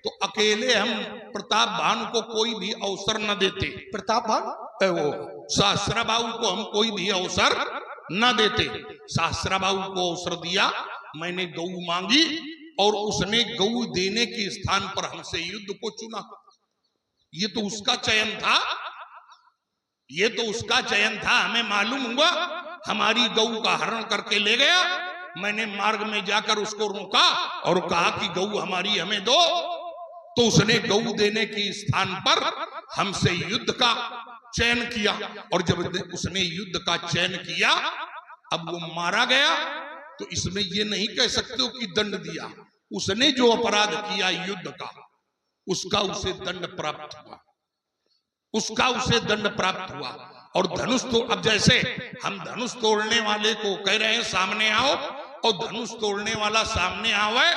तो अकेले हम प्रताप भानु को कोई भी अवसर न देते। प्रताप भानु वो सहस्त्रबाहु को हम कोई भी अवसर न देते। सहस्त्रबाहु को अवसर दिया, मैंने गौ मांगी और उसने गौ देने के स्थान पर हमसे युद्ध को चुना। ये तो उसका चयन था, ये तो उसका चयन था। हमें मालूम हुआ, हमारी गौ का हरण करके ले गया। मैंने मार्ग में जाकर उसको रोका और कहा कि गौ हमारी हमें दो, तो उसने गौ देने के स्थान पर हमसे युद्ध का चयन किया। और जब उसने युद्ध का चयन किया, अब वो मारा गया, तो इसमें ये नहीं कह सकते हो कि दंड दिया। उसने जो अपराध किया युद्ध का, उसका उसे दंड प्राप्त हुआ, उसका उसे दंड प्राप्त हुआ। और धनुष तो अब जैसे हम धनुष तोड़ने वाले को कह रहे हैं सामने आओ, और धनुष तोड़ने वाला सामने आवे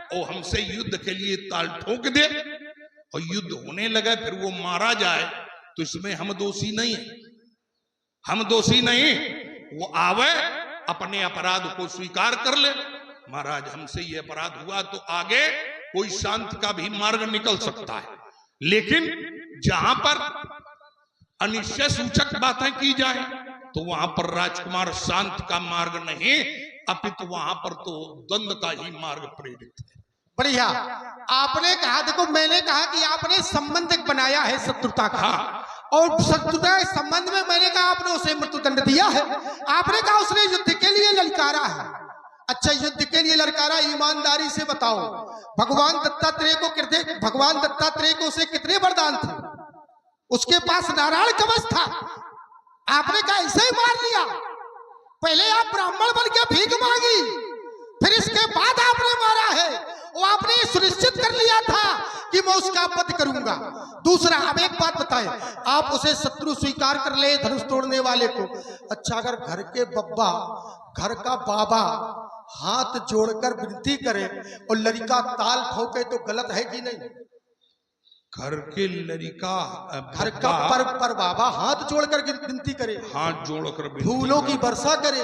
और हमसे युद्ध के लिए ताल ठोक दे और युद्ध होने लगे, फिर वो मारा जाए, तो इसमें हम दोषी नहीं है। हम दोषी नहीं। वो आवे, अपने अपराध को स्वीकार कर ले, महाराज हमसे ये अपराध हुआ, तो आगे कोई शांति का भी मार्ग निकल सकता है। लेकिन जहां पर अनिश्चय सूचक बातें की जाए, तो वहां पर राजकुमार शांति का मार्ग नहीं, अपितु वहां पर तो द्वंद्व का ही मार्ग प्रेरित है। बढ़िया। आपने कहा, देखो मैंने कहा कि आपने संबंध एक बनाया है शत्रुता का, और शत्रुता के संबंध में मैंने कहा आपने उसे मृत्युदंड दिया है। आपने कहा उसने युद्ध के लिए ललकारा है। अच्छा, युद्ध के लिए ललकारा, ईमानदारी से बताओ, भगवान दत्तात्रेय को उसे कितने वरदान थे? उसके पास नारायण कवच था। आपने कहा ऐसे ही मार दिया? पहले आप ब्राह्मण बन के भीख मांगी, फिर इसके बाद आपने मारा है। वो आपने सुनिश्चित कर लिया था कि मैं उसका वध करूंगा। दूसरा, अब एक बात बताएं, आप उसे शत्रु स्वीकार कर ले, धनुष तोड़ने वाले को। अच्छा, अगर घर के बब्बा, घर का बाबा हाथ जोड़कर विनती करे और लड़का ताल ठोके, तो गलत है कि नहीं? घर के लड़का, घर का पर बाबा हाथ जोड़कर विनती करे, हाथ जोड़कर फूलों की वर्षा करे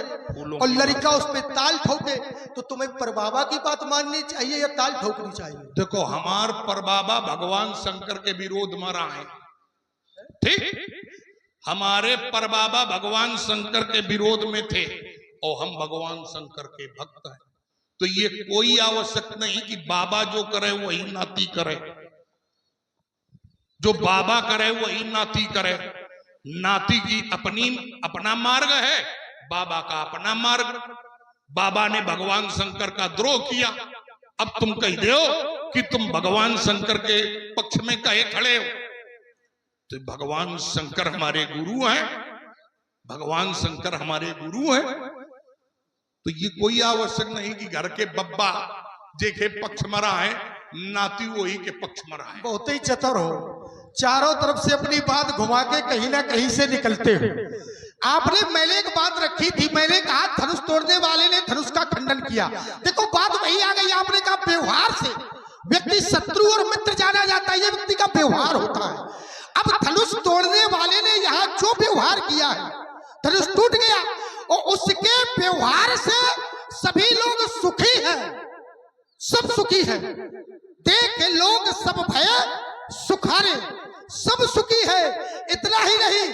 और लड़का उस पे ताल ठोके, तो तुम्हें पर बाबा की बात माननी चाहिए या ताल ठोकनी चाहिए? देखो, हमार पर बाबा भगवान शंकर के विरोध में रहे, ठीक? हमारे पर बाबा भगवान शंकर के विरोध में थे और हम भगवान शंकर के भक्त हैं। तो ये कोई आवश्यक नहीं कि बाबा जो करे वही नाती करे, जो बाबा करे वही नाती करे। नाती की अपना मार्ग है, बाबा का अपना मार्ग। बाबा ने भगवान शंकर का द्रोह किया, अब तुम कह दो कि तुम भगवान शंकर के पक्ष में कहे खड़े हो। तो भगवान शंकर हमारे गुरु हैं, भगवान शंकर हमारे गुरु हैं। तो ये कोई आवश्यक नहीं कि घर के बब्बा जेके पक्ष मरा है, नाती वही के पक्ष मरा है। बहुत ही चतुर हो, चारों तरफ से अपनी बात घुमा के कहीं ना कहीं से निकलते हो। आपने मैंने एक बात रखी थी, मैंने कहा धनुष तोड़ने वाले ने धनुष का खंडन किया। देखो बात वही आ गई। आपने कहा व्यवहार से व्यक्ति शत्रु और मित्र जाना जाता है, ये व्यक्ति का व्यवहार होता है। अब धनुष तोड़ने वाले ने यहाँ जो व्यवहार किया है, धनुष टूट गया और उसके व्यवहार से सभी लोग सुखी हैं, सब सुखी हैं। देख लोग सब भय सुखारे, सब सुखी है। इतना ही नहीं,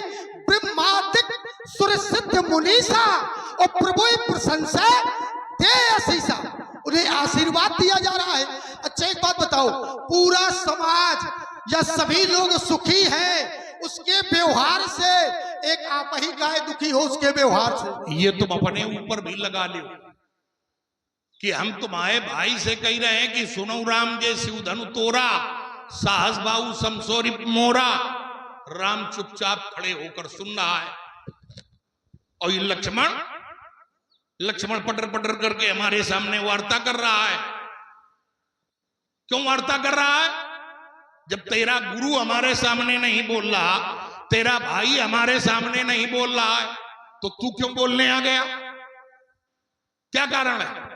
ब्रह्मादिक सुर सिद्ध मुनीसा और प्रभु प्रशंसा दे आशीषा, उन्हें आशीर्वाद दिया जा रहा है। अच्छा एक बात बताओ, पूरा समाज या सभी लोग सुखी हैं उसके व्यवहार से, एक आप ही गाय दुखी हो उसके व्यवहार से? ये तुम अपने ऊपर भी लगा लो कि हम तुम्हारे भाई से कह रहे हैं कि सुनो राम जय शिव धनु तोरा, साहस बाहु समसोरी मोरा। राम चुपचाप खड़े होकर सुन रहा है, और ये लक्ष्मण पटर पटर करके हमारे सामने वार्ता कर रहा है। क्यों वार्ता कर रहा है? जब तेरा गुरु हमारे सामने नहीं बोल रहा, तेरा भाई हमारे सामने नहीं बोल रहा है, तो तू क्यों बोलने आ गया? क्या कारण है?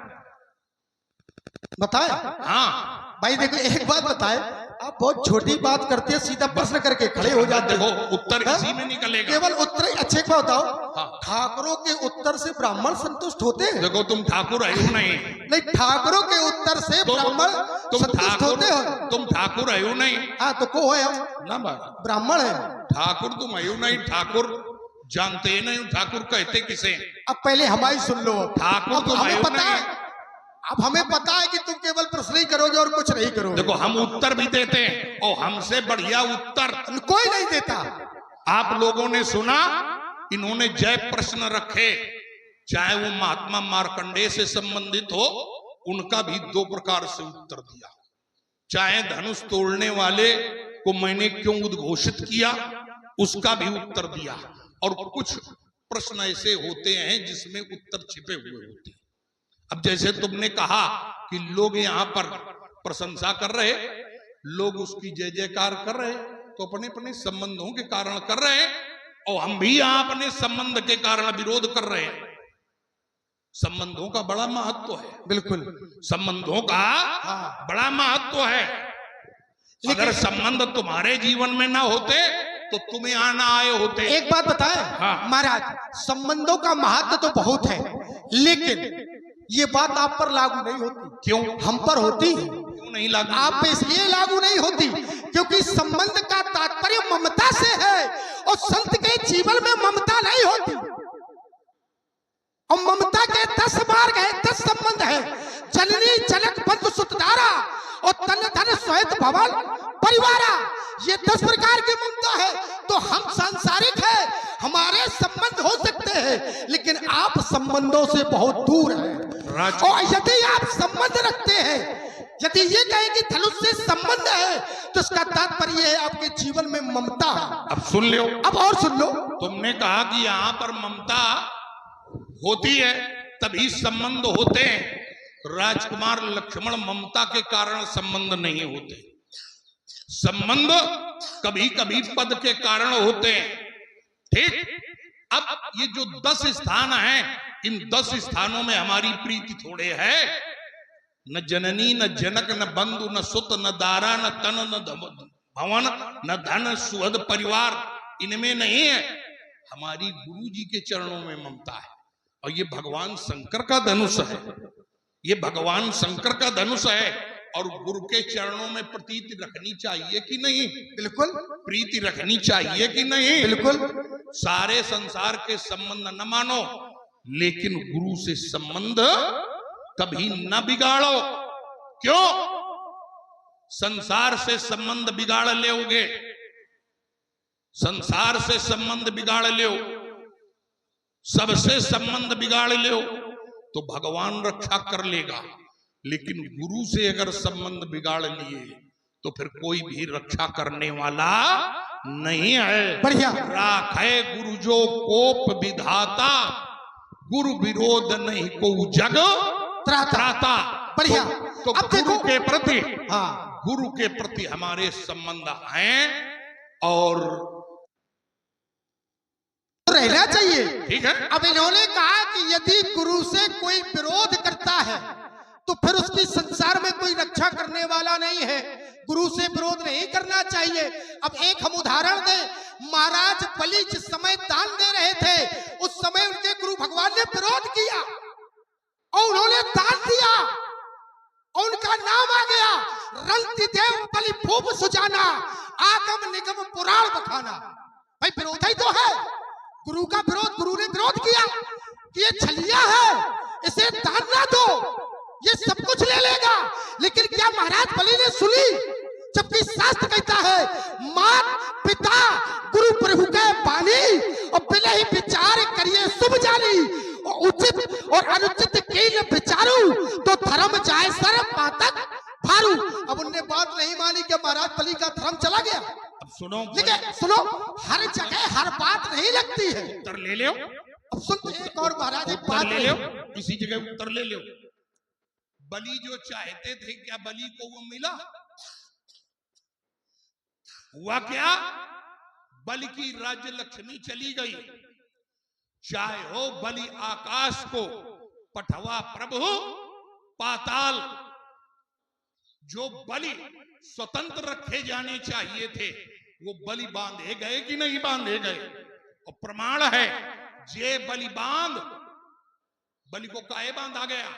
बताए? हाँ भाई देखो, एक बात बताए, आप बहुत छोटी बात करते हैं, सीधा प्रश्न करके खड़े हो जाते देखो हो। उत्तर इसी में निकलेगा। केवल उत्तर। अच्छे को बताओ, हाँ। ठाकुरों के उत्तर से ब्राह्मण संतुष्ट होते हैं? देखो तुम ठाकुर हो नहीं, नहीं, ठाकुरों के उत्तर से ब्राह्मण संतुष्ट होते हो? तुम ठाकुर हो नहीं। हाँ तो को है हम? ना ब्राह्मण है। ठाकुर तुम हो नहीं, ठाकुर जानते नहीं, ठाकुर कहते किसे? अब पहले हमारी सुन लो। ठाकुर अब तुम हमें हो पता नहीं। है, अब हमें पता है कि तुम केवल प्रश्न ही करोगे और कुछ नहीं करोगे। देखो हम उत्तर भी देते हैं, और हमसे बढ़िया उत्तर कोई नहीं देता। आप लोगों ने सुना, इन्होंने जय प्रश्न रखे, चाहे वो महात्मा मार्कंडेय से संबंधित हो, उनका भी 2 प्रकार से उत्तर दिया। चाहे धनुष तोड़ने वाले को मैंने क्यों उद्घोषित किया, उसका भी उत्तर दिया। और कुछ प्रश्न ऐसे होते हैं जिसमें उत्तर छिपे हुए होते हैं। अब जैसे तुमने कहा कि लोग यहाँ पर प्रशंसा कर रहे, लोग उसकी जय जयकार कर रहे, तो अपने अपने संबंधों के कारण कर रहे हैं, और हम भी यहाँ अपने संबंध के कारण विरोध कर रहे हैं। संबंधों का बड़ा महत्व है। बिल्कुल, संबंधों का बड़ा महत्व है। अगर संबंध तुम्हारे जीवन में ना होते तो तुम यहाँ ना आए होते। एक बात बताएं? हाँ। महाराज, संबंधों का महत्व तो बहुत है, लेकिन ये बात आप पर लागू नहीं होती। क्यों? हम पर होती है। क्यों नहीं लागू? आप पे इसलिए लागू नहीं होती क्योंकि संबंध का तात्पर्य ममता से है, और संत के जीवन में ममता नहीं होती। और ममता के 10 मार्ग है, 10 संबंध है। जननी जनक बंधु सुतधारा और तन धन स्वेत भवन परिवारा, ये 10 प्रकार की ममता है। तो हम सांसारिक है, हमारे संबंध हो सकते हैं, लेकिन आप संबंधों से बहुत दूर हैं। और यदि आप संबंध रखते हैं, यदि ये कहें कि धनुष से संबंध है, तो इसका तात्पर्य है आपके जीवन में ममता है। अब सुन लो, अब और सुन लो। तुमने कहा कि यहाँ पर ममता होती है तभी संबंध होते हैं। राजकुमार लक्ष्मण ममता के कारण संबंध नहीं होते। संबंध कभी कभी पद के कारण होते हैं। ठीक? अब ये जो 10 स्थान हैं, इन 10 स्थानों में हमारी प्रीति थोड़े है। न जननी, न जनक, न बंधु, न सुत, न दारा, न तन, न भवन, न धन, सुहद परिवार, इनमें नहीं है। हमारी गुरु जी के चरणों में ममता है, और ये भगवान शंकर का धनुष है। ये भगवान शंकर का धनुष है, और गुरु के चरणों में प्रीति रखनी चाहिए कि नहीं? बिल्कुल, प्रीति रखनी चाहिए कि नहीं? बिल्कुल। सारे संसार के संबंध न मानो, लेकिन गुरु से संबंध कभी न बिगाड़ो। क्यों? संसार से संबंध बिगाड़ लोगे, संसार से संबंध बिगाड़ लो, सबसे संबंध बिगाड़ लो, तो भगवान रक्षा कर लेगा। लेकिन गुरु से अगर संबंध बिगाड़ लिए तो फिर कोई भी रक्षा करने वाला नहीं है। बढ़िया। राखे गुरु जो कोप विधाता, गुरु विरोध नहीं को जग त्राता। बढ़िया। तो अब गुरु देखो, के प्रति, हाँ, गुरु के प्रति हमारे संबंध हैं और रहना चाहिए। ठीक है। अब इन्होंने कहा कि यदि गुरु से कोई विरोध करता है तो फिर उसकी संसार में कोई रक्षा करने वाला नहीं है, गुरु से विरोध नहीं करना चाहिए। अब एक हम उदाहरण दें, महाराज बलि जिस समय दान दे रहे थे, उस समय उनके गुरु भगवान ने विरोध किया और उन्होंने दान दिया। उनका नाम आ गया, रंति देव बलि भूप सुजाना, आगम निगम पुराण बखाना। भाई विरोध ही तो है, गुरु का विरोध, गुरु ने विरोध किया कि ये छलिया है, इसे दान ना दो, ये सब कुछ ले लेगा। लेकिन क्या महाराज बलि ने सुनी? जबकि शास्त्र कहता है मात पिता गुरु प्रभु के बानी, और बिना ही विचार करिए शुभ जानी, और उचित और अनुचित के विचारू तो धर्म जाए सर पातक भारू। अब उनने बात नहीं मानी कि महाराज बलि का धर्म चला गया। अब सुनो, लेकिन सुनो, हर जगह हर बात नहीं लगती है। उत्तर ले लो। अब सुनते एक और महाराज एक बात ले लो, इसी जगह उत्तर ले लो। बलि जो चाहते थे, क्या बलि को वो मिला? हुआ क्या? बलि की राज्य लक्ष्मी चली गई। चाहे हो बलि आकाश को, पठवा प्रभु पाताल। जो बलि स्वतंत्र रखे जाने चाहिए थे, वो बलि बांधे गए कि नहीं बांधे गए? और प्रमाण है, जे बलि बांध, बलि को काहे बांधा गया?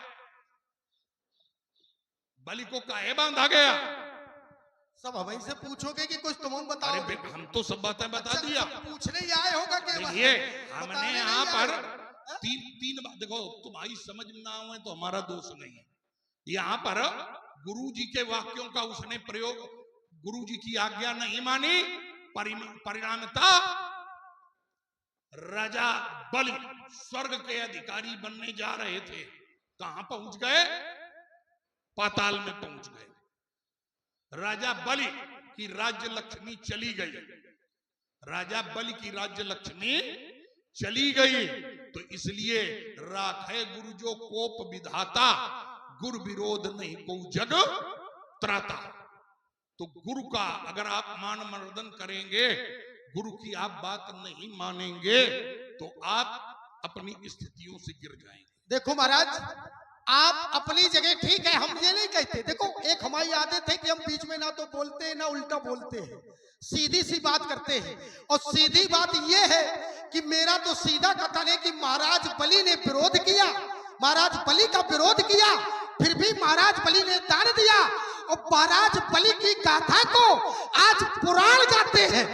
बलि को काहे बांधा गया? सब हमें से पूछोगे कि कुछ तुम बताओ। अरे हम तो सब बातें बता दिया। पूछने ही आए होगा कि देखिए, हमने यहाँ पर तीन बात, देखो तुम्हारी समझ में ना आए तो हमारा दोष नहीं है। यहाँ पर गुरु जी के वाक्यों का उसने प्रयोग, गुरु जी की आज्ञा नहीं मानी, परिणामता राजा बलि स्वर्ग के अधिकारी बनने जा रहे थे, कहां पहुंच गए? पाताल में पहुंच गए। राजा बलि की राज्य लक्ष्मी चली गई। राजा बलि की राज्य लक्ष्मी चली गई, तो इसलिए राखे गुरु जो कोप विधाता, गुरु विरोध नहीं को जग त्राता। तो गुरु का अगर आप मान मर्दन करेंगे, गुरु की आप बात नहीं मानेंगे, तो आप अपनी स्थितियों से गिर जाएंगे। देखो महाराज, आप अपनी जगह ठीक है, हम ये नहीं कहते। देखो, एक हमारी आदत है कि हम बीच में ना तो बोलते हैं ना उल्टा बोलते हैं, सीधी सी बात करते हैं। और सीधी बात ये है कि मेरा तो सीधा कथन है कि महाराज बलि ने विरोध किया, महाराज बलि का विरोध किया, फिर भी महाराज बलि ने दान दिया। और महाराज बलि की गाथा को आज पुराण गाते हैं,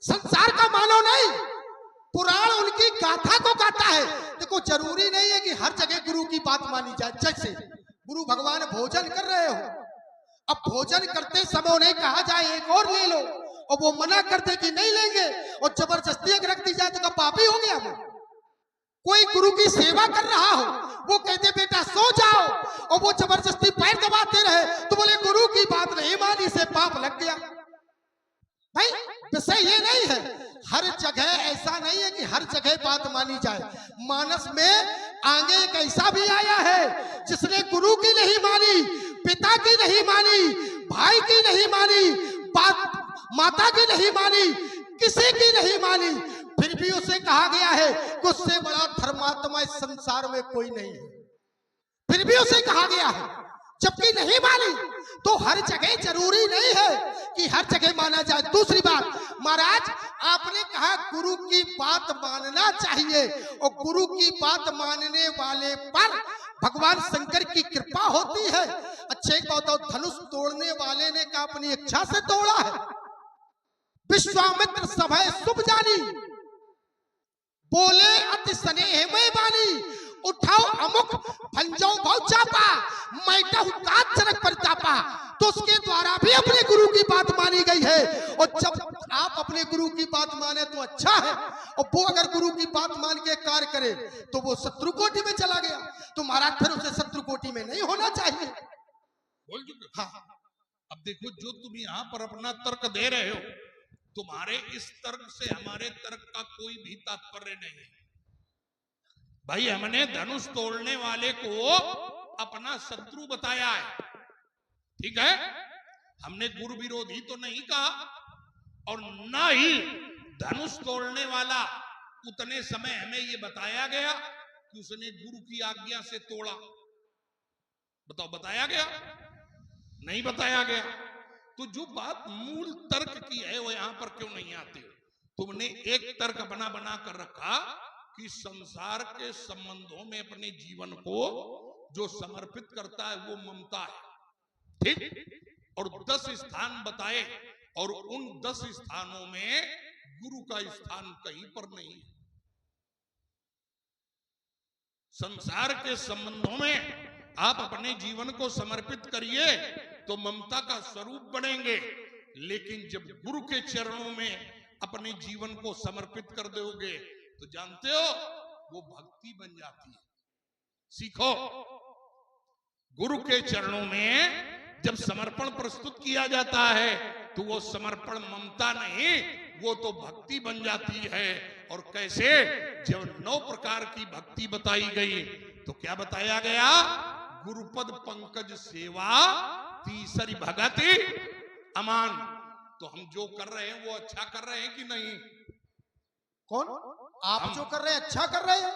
संसार का मानव नहीं, पुराण उनकी गाथा को गाता है। देखो, जरूरी नहीं है कि हर जगह गुरु की बात मानी जाए। जैसे गुरु भगवान भोजन कर रहे हो, अब भोजन करते समय उन्हें कहा जाए एक और ले लो, और वो मना करते कि नहीं लेंगे, और जबरदस्ती अगर रख दी जाए तो पापी हो गया वो। कोई गुरु की सेवा कर रहा हो, वो कहते बेटा सो जाओ, और वो जबरदस्ती पैर दबाते रहे, तो बोले गुरु की बात नहीं मानी से पाप लग गया। भाई विषय ये नहीं है, हर जगह ऐसा नहीं है कि हर जगह बात मानी जाए। मानस में आगे एक ऐसा भी आया है जिसने गुरु की नहीं मानी, पिता की नहीं मानी, भाई की नहीं मानी, माता की नहीं मानी, किसी की नहीं मानी, फिर भी उसे कहा गया है कि उससे बड़ा धर्मात्मा इस संसार में कोई नहीं है। फिर भी उसे कहा गया है, जबकि नहीं मानी। तो हर जगह जरूरी नहीं है कि हर जगह माना जाए। दूसरी बात, महाराज आपने कहा गुरु की बात मानना चाहिए, और गुरु की बात मानने वाले पर भगवान शंकर की कृपा होती है। अच्छे एक बात, धनुष तोड़ने वाले ने कहा अपनी इच्छा से तोड़ा है। विश्वामित्र सभय शुभ जानी, बोले अति स्नेहमय बानी, उठाओ अमुक भंजाओ भाव चापा, मैटाऊ काज जनक परितापा। तो उसके द्वारा भी अपने गुरु की बात मानी गई है। और जब आप अपने गुरु की बात माने तो अच्छा है, और वो अगर गुरु की बात मान के कार्य करे तो वो शत्रु कोटि में चला गया। तो महाराज फिर उसे शत्रु कोटि में नहीं होना चाहिए। बोल चुके? हाँ। अब देखो, जो तुम यहाँ पर अपना तर्क दे रहे हो, तुम्हारे इस तर्क से हमारे तर्क का कोई भी तात्पर्य नहीं है। भाई हमने धनुष तोड़ने वाले को अपना शत्रु बताया है, ठीक है? हमने गुरु विरोधी तो नहीं कहा, और ना ही धनुष तोड़ने वाला उतने समय हमें ये बताया गया कि उसने गुरु की आज्ञा से तोड़ा। बताओ, बताया गया? नहीं बताया गया। तो जो बात मूल तर्क की है वो यहां पर क्यों नहीं आती? तुमने एक तर्क बना कर रखा कि संसार के संबंधों में अपने जीवन को जो समर्पित करता है वो ममता है। ठीक। और 10 स्थान बताए, और उन 10 स्थानों में गुरु का स्थान कहीं पर नहीं है। संसार के संबंधों में आप अपने जीवन को समर्पित करिए तो ममता का स्वरूप बनेंगे, लेकिन जब गुरु के चरणों में अपने जीवन को समर्पित कर दोगे तो जानते हो वो भक्ति बन जाती है। सीखो, गुरु के चरणों में जब समर्पण प्रस्तुत किया जाता है तो वो समर्पण ममता नहीं, वो तो भक्ति बन जाती है। और कैसे? जब 9 प्रकार की भक्ति बताई गई तो क्या बताया गया? गुरुपद पंकज सेवा तीसरी भगति अमान। तो हम जो कर रहे हैं वो अच्छा कर रहे हैं कि नहीं? कौन? आप जो कर रहे हैं अच्छा कर रहे हैं?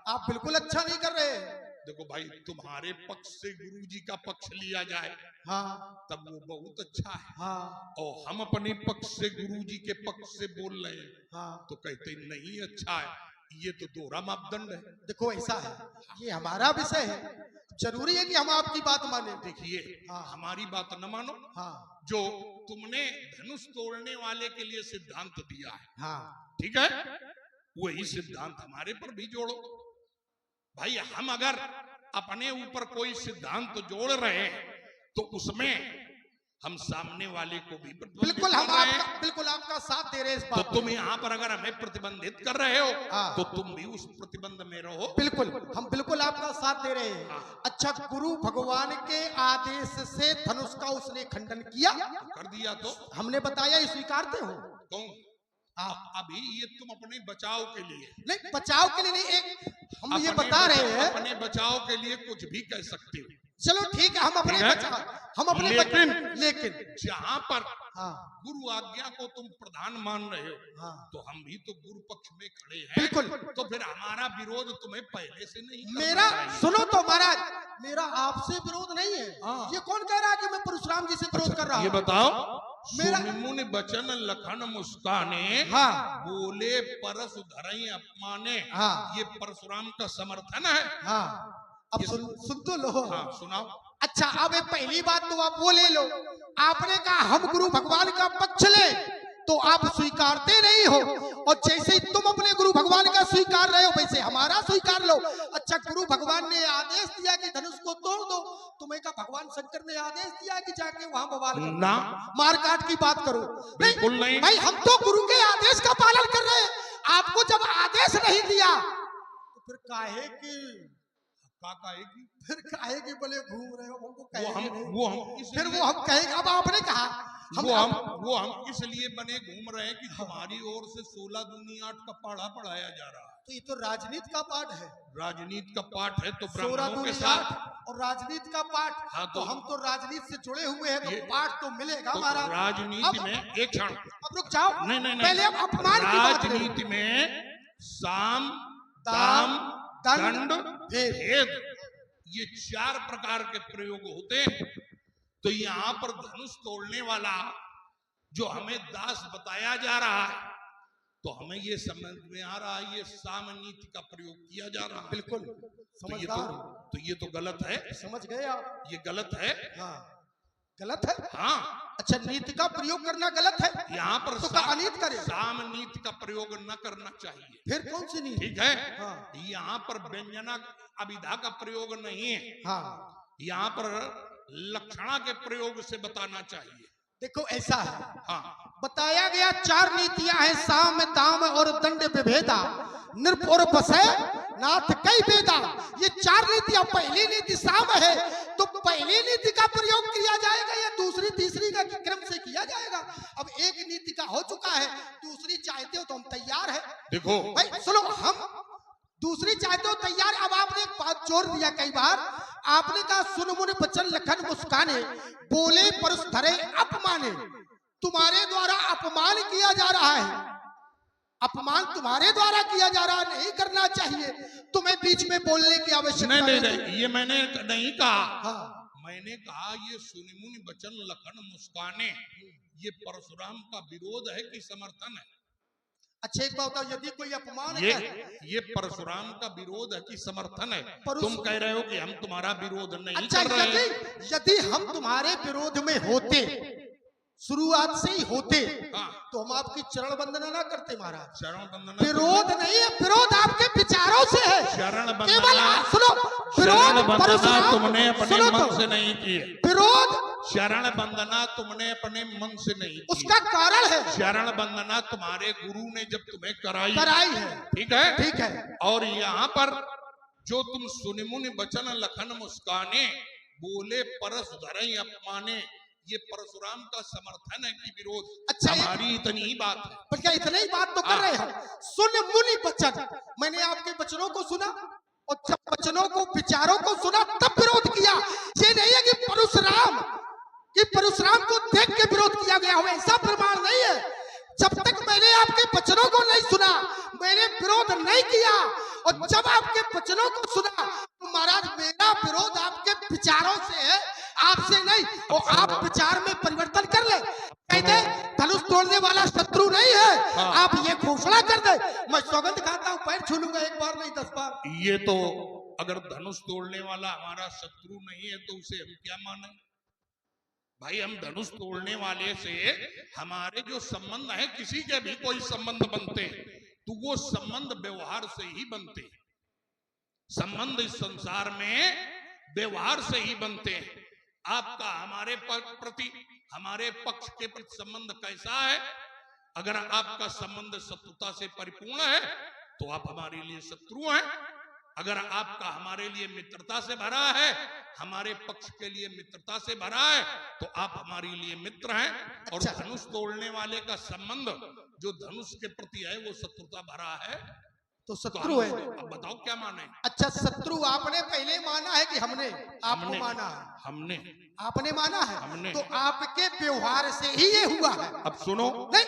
आप बिल्कुल अच्छा नहीं कर रहे हैं। देखो भाई, तुम्हारे पक्ष से गुरु जी का पक्ष लिया जाए हाँ, तब वो बहुत अच्छा है। हाँ, और हम अपने पक्ष से गुरु जी के पक्ष से बोल रहे हैं हाँ। तो कहते नहीं अच्छा है। ये तो दोहरा मापदंड है। देखो ऐसा है, ये हमारा विषय है, जरूरी है कि हम आपकी बात माने। देखिए, हाँ। हमारी बात न मानो। हाँ, जो तुमने धनुष तोड़ने वाले के लिए सिद्धांत दिया है, हाँ, ठीक है, वही सिद्धांत हमारे पर भी जोड़ो। भाई, हम अगर अपने ऊपर कोई सिद्धांत जोड़ रहे हैं तो उसमें हम सामने वाले को भी बिल्कुल हम बिल्कुल आपका साथ दे रहे हैं इस बात। तो तुम यहाँ पर अगर हमें प्रतिबंधित कर रहे हो हाँ। तो तुम भी उस प्रतिबंध में रहो। बिल्कुल, हम बिल्कुल आपका साथ दे रहे हैं। हाँ। अच्छा, गुरु भगवान के आदेश से धनुष का उसने खंडन किया, कर दिया तो हमने बताया, ये स्वीकारते हो? कौन? आप अभी ये तुम अपने बचाव के लिए नहीं, बचाव के लिए नहीं, एक हम ये बता रहे हैं, अपने बचाव के लिए कुछ भी कह सकते हो। चलो ठीक है, हम अपने बचाव, हम अपने लेकिन जहां पर हाँ, गुरु आज्ञा को तुम प्रधान मान रहे हो, हाँ, तो हम भी तो गुरु पक्ष में खड़े हैं। बिल्कुल। तो फिर हमारा विरोध तुम्हें पहले से नहीं करना मेरा चाहिए। सुनो तो महाराज, मेरा आपसे विरोध नहीं है। हाँ। ये कौन कह रहा है कि मैं परशुराम जी से विरोध कर रहा ये हूँ? बताओ, मेरा सुनिमुनि बचन लखन मुस्काने, हाँ, बोले परस धरई अपमाने। हाँ, ये परशुराम का समर्थन है। हाँ। अब सुन तो लो। हाँ, सुनाओ। अच्छा, अब एक पहली बात तो आप वो ले लो, आपने कहा हम गुरु भगवान का पक्ष ले, तो आप स्वीकारते नहीं हो, और जैसे ही तुम अपने गुरु भगवान का स्वीकार रहे हो वैसे हमारा स्वीकार लो। अच्छा, गुरु भगवान ने आदेश दिया कि धनुष को तोड़ दो, तुम्हें का भगवान शंकर ने आदेश दिया कि जाके वहां बवाल करो, ना, मारकाट की बात करो? बिल्कुल नहीं भाई, हम तो गुरु के आदेश का पालन कर रहे हैं। आपको जब आदेश नहीं दिया तो फिर काहे की फिर काहे की बोले घूम रहे हो? हमको फिर वो हम कहेंगे। अब आपने कहा वो हम इसलिए बने घूम रहे हैं कि तुम्हारी ओर से 16 दूनी 8 का पढ़ा पढ़ाया जा रहा है। तो ये तो राजनीति का पाठ है, राजनीति का पाठ है, तो 16 ब्राह्मणों के दूनी साथ 8 और राजनीति का पाठ। हाँ, तो हम तो राजनीति से जुड़े हुए हैं, तो ये- पाठ तो मिलेगा तो हमारा। राजनीति में एक क्षण, अब रुक जाओ, नहीं, पहले अब अपमान की बात करें। राजनीति में साम दाम, दंड भेद। भेद, ये 4 प्रकार के प्रयोग होते हैं। तो यहाँ पर धनुष तोड़ने वाला जो हमें दास बताया जा रहा है, तो हमें ये समझ में आ रहा है ये साम नीति का प्रयोग किया जा रहा है। बिल्कुल समझदार। तो ये तो गलत है, समझ गए आप? ये गलत है। हाँ, गलत है। हाँ, अच्छा, नीति का प्रयोग करना गलत है, यहाँ पर तो अनीत करे। साम नीति का प्रयोग न करना चाहिए। फिर कौन सी नीति? ठीक है। हाँ, यहाँ पर व्यंजना अभिधा का प्रयोग नहीं है, हाँ। यहाँ पर लक्षणा के प्रयोग से बताना चाहिए। देखो ऐसा है, हाँ, बताया गया 4 नीतियां हैं, साम दाम और दंड विभेदा, नृप और बसय नाथ कई वेदा। ये 4 नीतियां, पहली नीति साम है, तो पहली नीति का प्रयोग किया जाएगा या दूसरी तीसरी का क्रम से किया जाएगा? अब एक नीति का हो चुका है, दूसरी चाहते हो तो हम तैयार है। देखो भाई सुनो, हम दूसरी चाहते हो तैयार। अब आपने एक बात जोड़ दिया कई बार, आपने कहा सुन मुनि बचन लखन मुस्काने, बोले परस धरे अपमाने। तुम्हारे द्वारा अपमान किया जा रहा है, अपमान तुम्हारे द्वारा किया जा रहा है, नहीं करना चाहिए। तुम्हें बीच में बोलने की आवश्यकता नहीं, ये मैंने नहीं कहा। हाँ, मैंने कहा ये सुनिमुनि बचन लखन मुस्काने, ये परशुराम का विरोध है कि समर्थन है? अच्छा एक बात बताओ, यदि कोई अपमान ये करे, ये परशुराम का विरोध है कि समर्थन है? परशु- तुम कह रहे हो कि हम तुम्हारा विरोध नहीं अच्छा कर रहे हैं। यदि हम तुम्हारे विरोध में होते, शुरुआत से ही होते, हाँ। तो हम आपकी चरण वंदना ना करते महाराज। शरण बंदना विरोध नहीं है, विरोध आपके विचारों से है। शरण केवल बंदना सुनो, शरण विरोध बंदना परशुराम, तुमने अपने सुनो मन तो, से नहीं की है। विरोध शरण बंदना तुमने अपने मन से नहीं की। उसका कारण है, शरण बंदना तुम्हारे गुरु ने जब तुम्हें कराई, कराई है। ठीक है, ठीक है, और यहाँ पर जो तुम सुनि मुनि बचन लखन मुस्काने, बोले परस धरई अपमाने, ये परशुराम का समर्थन है कि विरोध? अच्छा, हमारी इतनी ही बात है। पर क्या इतने ही बात तो कर रहे हो? सुन मुनि वचन, मैंने आपके वचनों को सुना और जब वचनों को विचारों को सुना तब विरोध किया। ये नहीं है कि परशुराम को देख के विरोध किया गया हो, ऐसा प्रमाण नहीं है। जब तक मैंने आपके वचनों को नहीं सुना, मैंने विरोध नहीं किया, और जब आपके वचनों को सुना तो महाराज मेरा विरोध आपके विचारों से है, आपसे नहीं। और आप विचार में परिवर्तन कर ले, कहते धनुष तोड़ने वाला शत्रु नहीं है, हाँ। आप ये घोषणा कर दे, मैं सौगंध खाता हूँ पैर छू लूंगा, एक बार नहीं 10 बार। ये तो अगर धनुष तोड़ने वाला हमारा शत्रु नहीं है तो उसे हम क्या माने भाई? हम धनुष तोड़ने वाले से हमारे जो संबंध है, किसी के भी कोई संबंध बनते हैं तो वो संबंध व्यवहार से ही बनते हैं। संबंध इस संसार में व्यवहार से ही बनते हैं। आपका हमारे प्रति, हमारे पक्ष के प्रति संबंध कैसा है? अगर आपका संबंध शत्रुता से परिपूर्ण है तो आप हमारे लिए शत्रु हैं। अगर आपका हमारे लिए मित्रता से भरा है, हमारे पक्ष के लिए मित्रता से भरा है, तो आप हमारे लिए मित्र हैं। और अच्छा। धनुष तोड़ने वाले का संबंध जो धनुष के प्रति है वो शत्रुता भरा है, तो तो शत्रु है। अब बताओ क्या माने? अच्छा, शत्रु आपने पहले माना है कि हमने आपको हमने माना है? हमने आपने माना है, हमने। तो आपके व्यवहार से ही ये हुआ है। अब सुनो, नहीं,